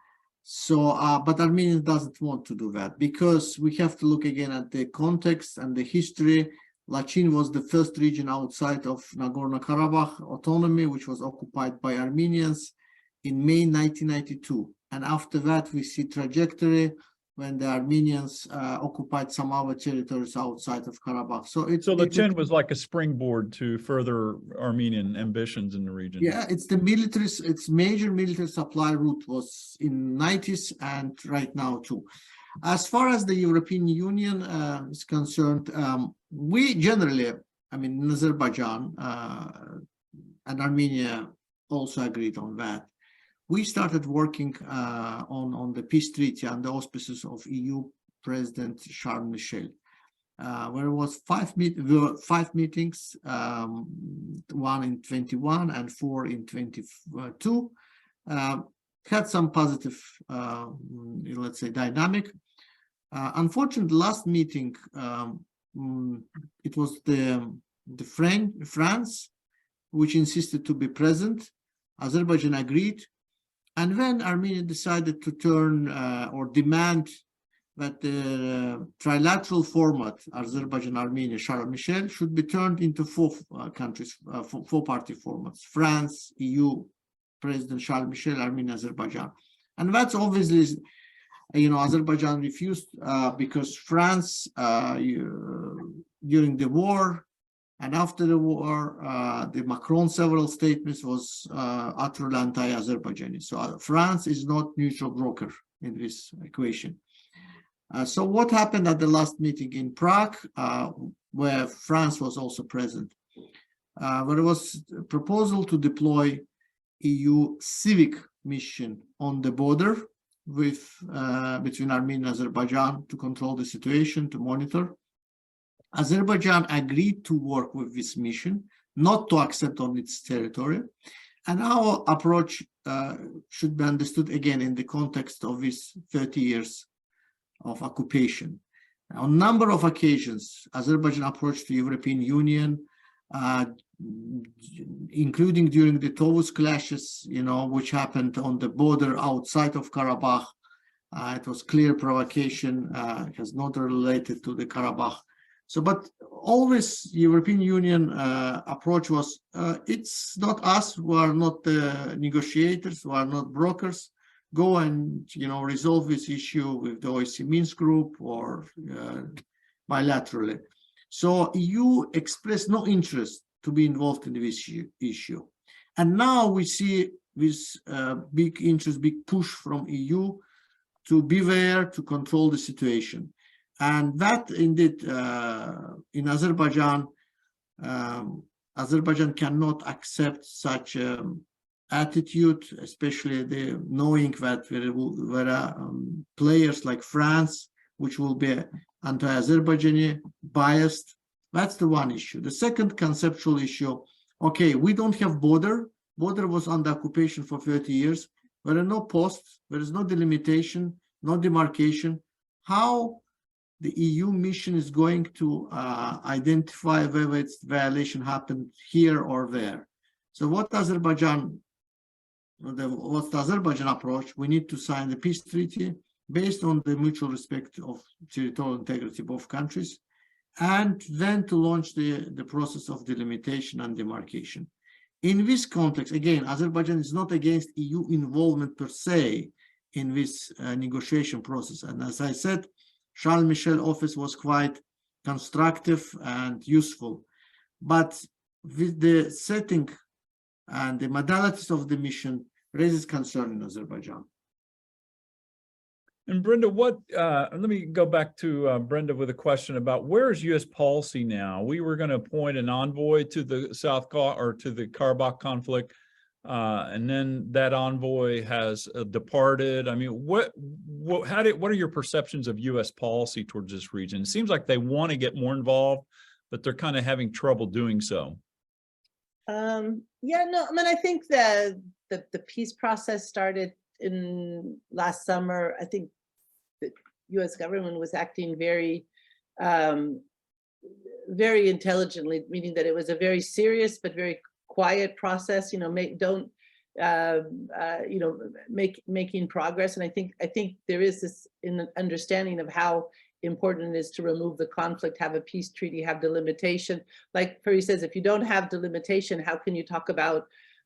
So, but Armenia doesn't want to do that because we have to look again at the context and the history. Lachin was the first region outside of Nagorno-Karabakh autonomy, which was occupied by Armenians in May 1992. And after that, we see trajectory when the Armenians occupied some other territories outside of Karabakh. So Lachin was like a springboard to further Armenian ambitions in the region. Yeah, its major military supply route was in 90s and right now too. As far as the European Union is concerned, we generally, in Azerbaijan and Armenia also agreed on that. We started working on the peace treaty and the auspices of EU President Charles Michel, where it was five meetings, one in 21 and 4 in 22, had some positive, let's say, dynamic. Unfortunately, last meeting, it was France, which insisted to be present. Azerbaijan agreed. And then Armenia decided to turn or demand that the trilateral format, Azerbaijan, Armenia, Charles Michel, should be turned into four party formats: France, EU, President Charles Michel, Armenia, Azerbaijan. And that's obviously, Azerbaijan refused because France, during the war, and after the war, the Macron several statements was utterly anti-Azerbaijani. So France is not neutral broker in this equation. So what happened at the last meeting in Prague, where France was also present? There was a proposal to deploy EU civic mission on the border between Armenia and Azerbaijan to control the situation, to monitor. Azerbaijan agreed to work with this mission, not to accept on its territory. And our approach should be understood again in the context of this 30 years of occupation. On a number of occasions, Azerbaijan approached the European Union, including during the Tovuz clashes, which happened on the border outside of Karabakh. It was clear provocation, it was not related to the Karabakh. So, but always European Union approach was, it's not us who are not the negotiators, who are not brokers. Go and, resolve this issue with the OSCE Minsk group or bilaterally. So EU expressed no interest to be involved in this issue. And now we see this big interest, big push from EU to be there to control the situation. And that indeed, in Azerbaijan, Azerbaijan cannot accept such attitude, especially knowing that there are players like France, which will be anti-Azerbaijani, biased. That's the one issue. The second conceptual issue, okay, we don't have border. Border was under occupation for 30 years. There are no posts. There is no delimitation, no demarcation. How the EU mission is going to identify whether its violation happened here or there. So what's the Azerbaijan approach? We need to sign the peace treaty based on the mutual respect of territorial integrity of both countries. and then to launch the process of delimitation and demarcation. In this context, again, Azerbaijan is not against EU involvement per se in this negotiation process. And as I said, Charles Michel's office was quite constructive and useful. But with the setting and the modalities of the mission raises concern in Azerbaijan. And Brenda, let me go back to Brenda with a question about where is U.S. policy now? We were going to appoint an envoy to the to the Karabakh conflict, and then that envoy has departed. I mean, what are your perceptions of U.S. policy towards this region? It seems like they want to get more involved, but they're kind of having trouble doing so. Yeah, no, I mean, I think the peace process started in last summer. I think the U.S. government was acting very, very intelligently, meaning that it was a very serious but very quiet process. You know, making progress. And I think there is this understanding of how important it is to remove the conflict, have a peace treaty, have delimitation. Like Perry says, if you don't have delimitation, how can you talk about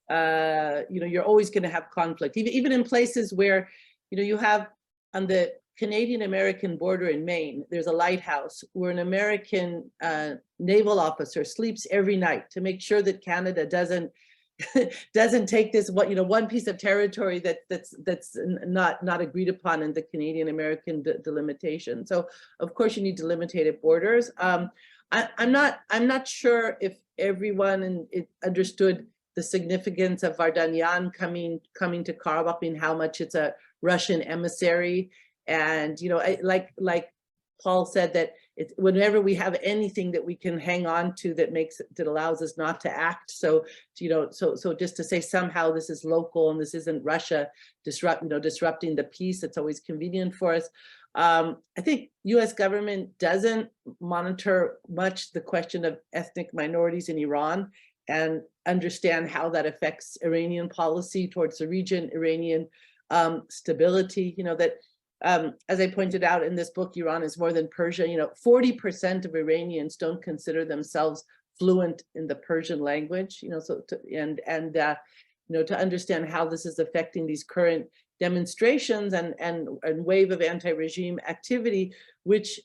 you're always going to have conflict, even in places where, you have on the Canadian-American border in Maine, there's a lighthouse where an American naval officer sleeps every night to make sure that Canada doesn't take this one piece of territory that's not agreed upon in the Canadian-American delimitation. So of course you need delimitated borders. I'm not sure if everyone understood the significance of Vardanyan coming to Karabakh, and how much it's a Russian emissary. And like Paul said, that whenever we have anything that we can hang on to that allows us not to act. So just to say somehow this is local and this isn't Russia disrupting the peace, it's always convenient for us. I think U.S. government doesn't monitor much the question of ethnic minorities in Iran and understand how that affects Iranian policy towards the region, Iranian stability. As I pointed out in this book, Iran is more than Persia. 40% of Iranians don't consider themselves fluent in the Persian language. To understand how this is affecting these current demonstrations and wave of anti-regime activity, which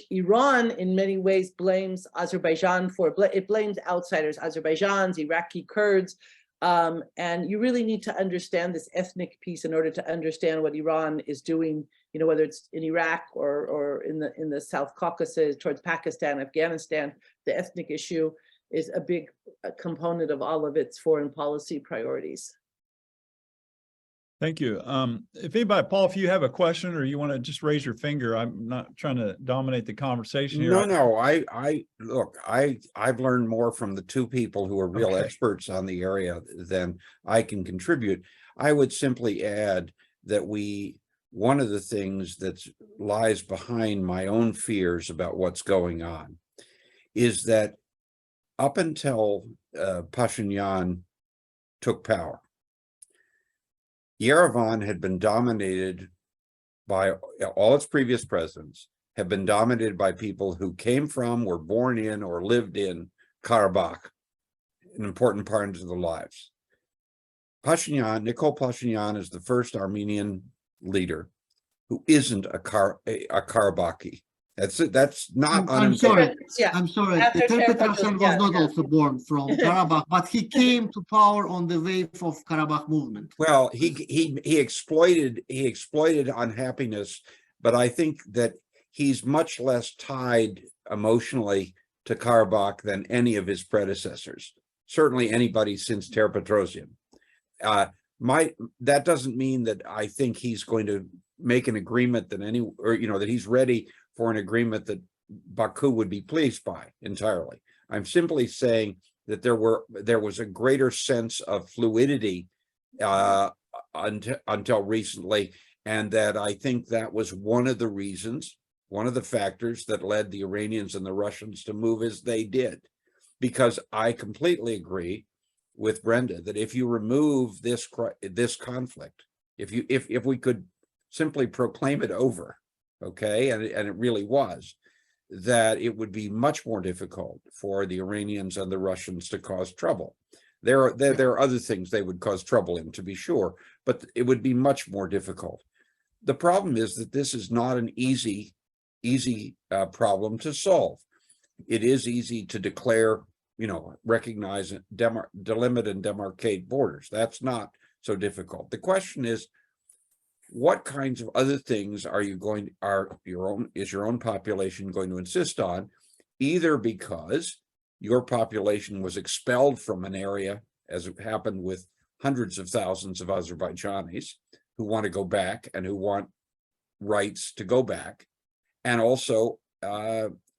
Iran in many ways blames Azerbaijan for. It blames outsiders, Azerbaijanis, Iraqi Kurds. And you really need to understand this ethnic piece in order to understand what Iran is doing, whether it's in Iraq or in the South Caucasus towards Pakistan, Afghanistan. The ethnic issue is a big component of all of its foreign policy priorities. Thank you. If anybody, Paul, if you have a question or you want to just raise your finger, I'm not trying to dominate the conversation here. No, I've learned more from the two people who are real experts on the area than I can contribute. I would simply add that one of the things that lies behind my own fears about what's going on is that up until Pashinyan took power, Yerevan had been dominated by all its previous presidents, have been dominated by people who came from, were born in, or lived in Karabakh, an important part of their lives. Nikol Pashinyan is the first Armenian leader who isn't a Karabakhi. That's not. I'm sorry. Yeah. I'm sorry. After Terpetrosyan was not also born from Karabakh, but he came to power on the wave of Karabakh movement. Well, he exploited unhappiness, but I think that he's much less tied emotionally to Karabakh than any of his predecessors. Certainly anybody since Terpetrosyan. That doesn't mean that I think he's going to make an agreement that he's ready for an agreement that Baku would be pleased by entirely. I'm simply saying that there was a greater sense of fluidity until recently, and that I think that was one of the factors that led the Iranians and the Russians to move as they did. Because I completely agree with Brenda that if you remove this conflict, if we could simply proclaim it over, okay, and it really was, that it would be much more difficult for the Iranians and the Russians to cause trouble. There are other things they would cause trouble in, to be sure, but it would be much more difficult. The problem is that this is not an easy problem to solve. It is easy to declare, recognize, delimit and demarcate borders. That's not so difficult. The question is, what kinds of other things is your own population going to insist on, either because your population was expelled from an area, as it happened with hundreds of thousands of Azerbaijanis who want to go back and who want rights to go back, and also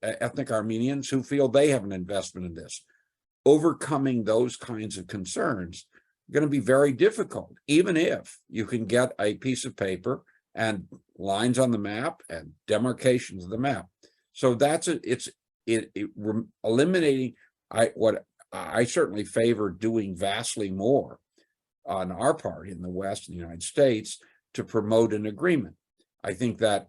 ethnic Armenians who feel they have an investment in this. Overcoming those kinds of concerns going to be very difficult, even if you can get a piece of paper and lines on the map and demarcations of the map. So that's eliminating. I certainly favor doing vastly more on our part in the West, in the United States, to promote an agreement. I think that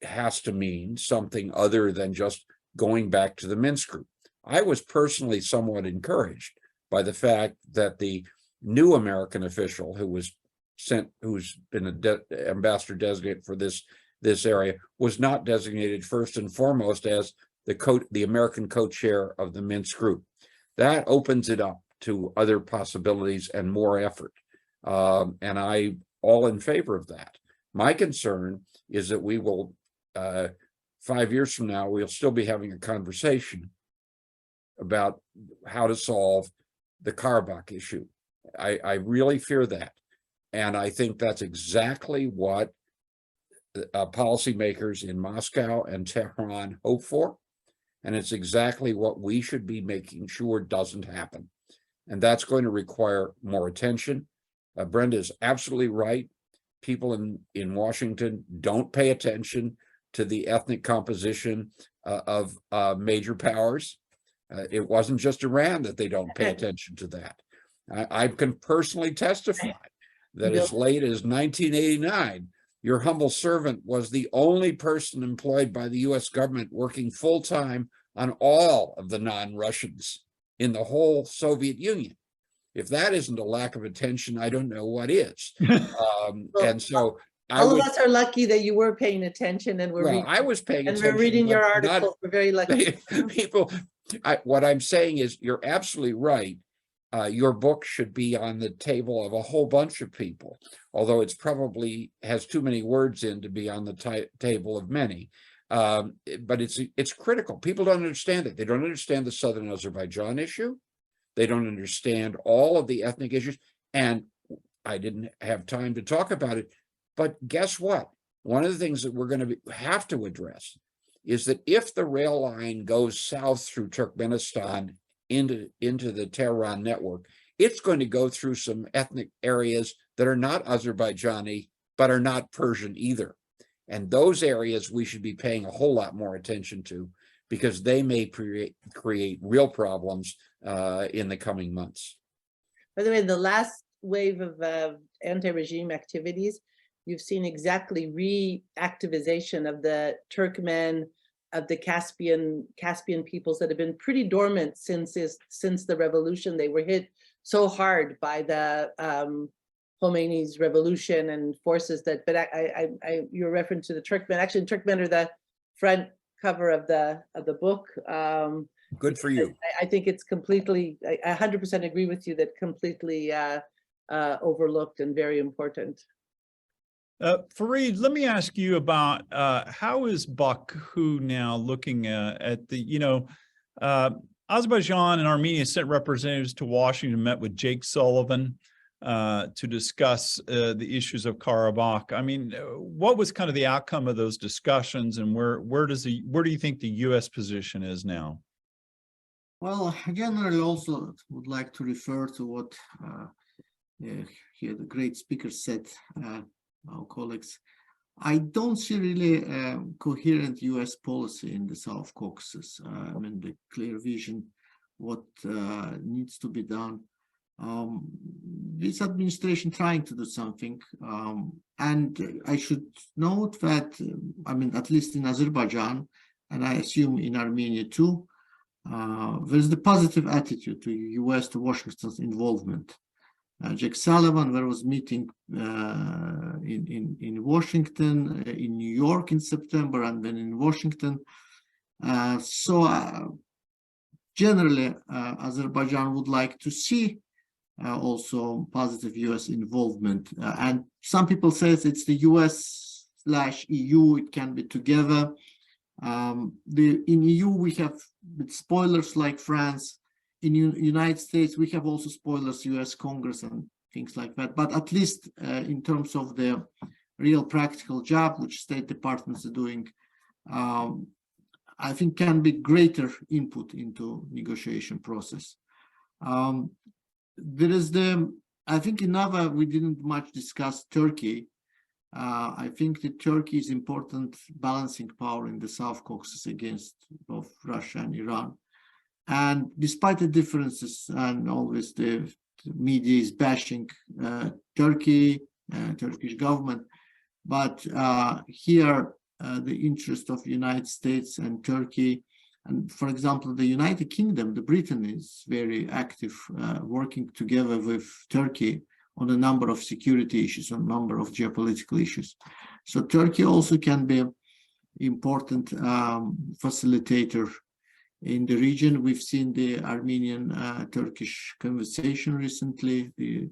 has to mean something other than just going back to the Minsk group. I was personally somewhat encouraged by the fact that the new American official who's been an ambassador designate for this area was not designated first and foremost as the American co-chair of the Minsk group. That opens it up to other possibilities and more effort. And I'm all in favor of that. My concern is that we will, 5 years from now, we'll still be having a conversation about how to solve the Karabakh issue. I really fear that. And I think that's exactly what policymakers in Moscow and Tehran hope for. And it's exactly what we should be making sure doesn't happen. And that's going to require more attention. Brenda is absolutely right. People in Washington don't pay attention to the ethnic composition of major powers. It wasn't just Iran that they don't pay attention to that. I can personally testify that as late as 1989, your humble servant was the only person employed by the US government working full-time on all of the non-Russians in the whole Soviet Union. If that isn't a lack of attention, I don't know what is. And so all of us are lucky that you were paying attention, and I was paying attention. And we're reading your articles. We're very lucky. What I'm saying is, you're absolutely right. Your book should be on the table of a whole bunch of people, although it's probably has too many words in to be on the table of many. But it's critical. People don't understand it. They don't understand the Southern Azerbaijan issue. They don't understand all of the ethnic issues. And I didn't have time to talk about it. But guess what? One of the things that we're going to have to address is that if the rail line goes south through Turkmenistan into the Tehran network, it's going to go through some ethnic areas that are not Azerbaijani, but are not Persian either. And those areas we should be paying a whole lot more attention to, because they may create real problems in the coming months. By the way, the last wave of anti-regime activities, you've seen exactly reactivization of the Turkmen, of the Caspian peoples that have been pretty dormant since the revolution. They were hit so hard by the Khomeini's revolution and forces that. But your reference to the Turkmen. Actually, Turkmen are the front cover of the book. Good for you. I think it's completely. I 100% agree with you that completely overlooked and very important. Fareed, let me ask you about how is Baku now looking at the, Azerbaijan and Armenia sent representatives to Washington, met with Jake Sullivan to discuss the issues of Karabakh. I mean, what was kind of the outcome of those discussions, and where do you think the U.S. position is now? Well, generally, also would like to refer to what here the great speaker said. Our colleagues, I don't see really coherent U.S. policy in the South Caucasus. I mean, the clear vision, what needs to be done. This administration trying to do something, and I should note that, I mean, at least in Azerbaijan, and I assume in Armenia too, there's the positive attitude to US, to Washington's involvement. Jack Sullivan, there was meeting in Washington, in New York in September, and then in Washington. Generally, Azerbaijan would like to see also positive US involvement. And some people say it's the US/EU, it can be together. In EU, we have spoilers like France. In United States, we have also spoilers, US Congress and things like that. But at least in terms of the real practical job, which State departments are doing, I think can be greater input into negotiation process. There is I think another, we didn't much discuss Turkey. I think that Turkey is important balancing power in the South Caucasus against both Russia and Iran. And despite the differences, and always the media is bashing Turkey, Turkish government, but here the interest of United States and Turkey, and for example, the United Kingdom, the Britain is very active, working together with Turkey on a number of security issues, on a number of geopolitical issues. So Turkey also can be an important facilitator in the region. We've seen the Armenian-Turkish conversation recently. The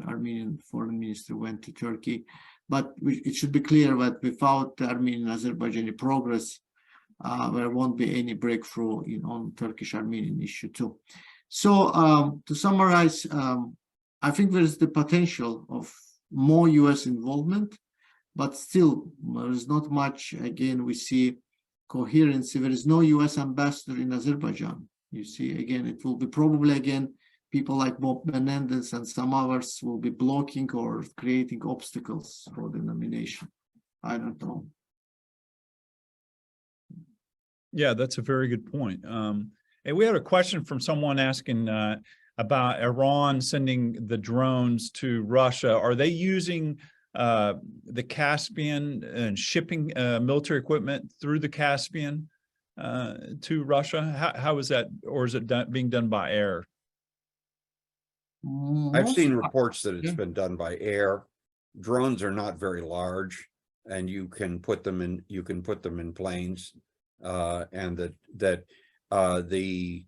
Armenian foreign minister went to Turkey. But it should be clear that without the Armenian-Azerbaijani progress, there won't be any breakthrough on Turkish-Armenian issue too. So to summarize, I think there is the potential of more US involvement, but still there is not much. Again, we see coherency. There is no US ambassador in Azerbaijan. You see, again, it will be probably, again, people like Bob Menendez and some others will be blocking or creating obstacles for the nomination. I don't know. Yeah, that's a very good point. And we had a question from someone asking about Iran sending the drones to Russia. Are they using the Caspian and shipping military equipment through the Caspian to Russia? How is that, or is it being done by air? I've seen reports that it's been done by air. Drones are not very large, and you can put them in planes, and that the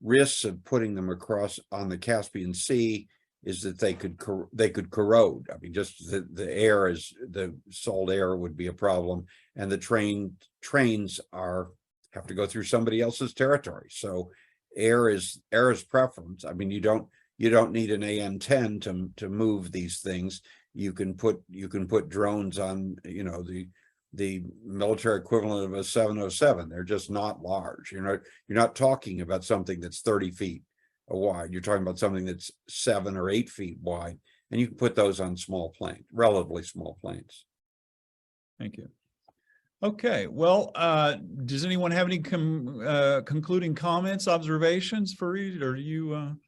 risks of putting them across on the Caspian Sea is that they could corrode. I mean, just the air is, the salt air would be a problem, and the trains have to go through somebody else's territory. So air is preference. I mean, you don't need an AN-10 to move these things. You can put drones on, the military equivalent of a 707. They're just not large. You're not talking about something that's 30 feet wide. You're talking about something that's 7 or 8 feet wide, and you can put those on small planes, relatively small planes. Thank you. Okay, well, does anyone have any concluding comments, observations, Fareed, or do you?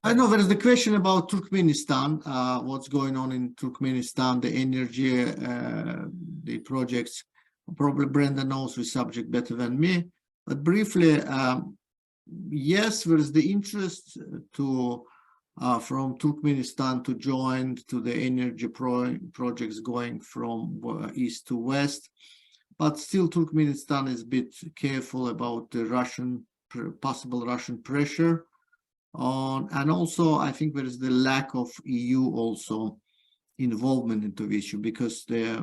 I know there is the question about Turkmenistan, what's going on in Turkmenistan, the energy, the projects. Probably Brenda knows the subject better than me, but briefly, yes, there is the interest to from Turkmenistan to join to the energy projects going from east to west, but still Turkmenistan is a bit careful about the possible Russian pressure on, and also I think there is the lack of EU also involvement into the issue, because there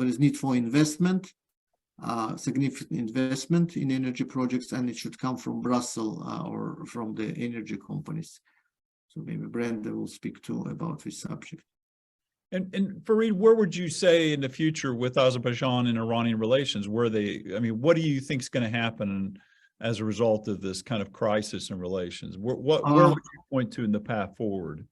is need for investment, significant investment in energy projects, and it should come from Brussels or from the energy companies. So maybe Brenda will speak too about this subject. And Fareed, where would you say in the future with Azerbaijan and Iranian relations, what do you think is going to happen as a result of this kind of crisis in relations? Where would you point to in the path forward?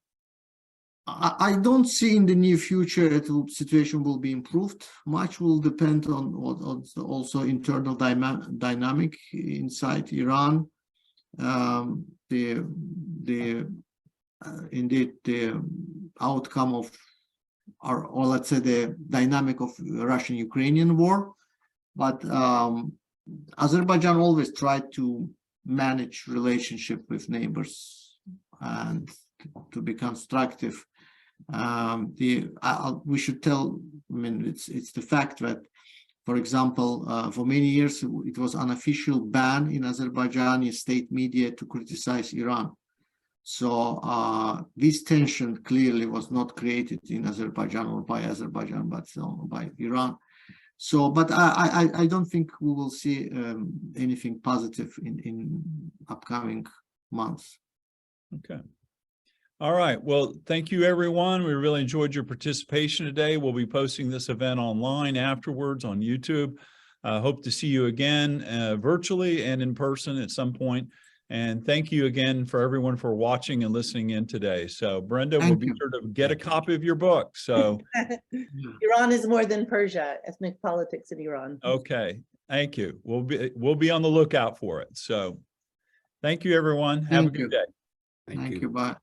I don't see in the near future that the situation will be improved. Much will depend on also internal dynamic inside Iran. Indeed, the outcome of, or let's say the dynamic of the Russian-Ukrainian war. But Azerbaijan always tried to manage relationship with neighbors and to be constructive. We should tell, I mean, it's the fact that, for example, for many years, it was an official ban in Azerbaijani state media to criticize Iran. So this tension clearly was not created in Azerbaijan or by Azerbaijan, but by Iran. So, but I don't think we will see anything positive in upcoming months. Okay. All right. Well, thank you, everyone. We really enjoyed your participation today. We'll be posting this event online afterwards on YouTube. Hope to see you again virtually and in person at some point. And thank you again for everyone for watching and listening in today. So Brenda will be sure to get a copy of your book. So Iran is more than Persia, ethnic politics in Iran. okay. Thank you. We'll be on the lookout for it. So thank you, everyone. Have a good day. Thank you. Bye.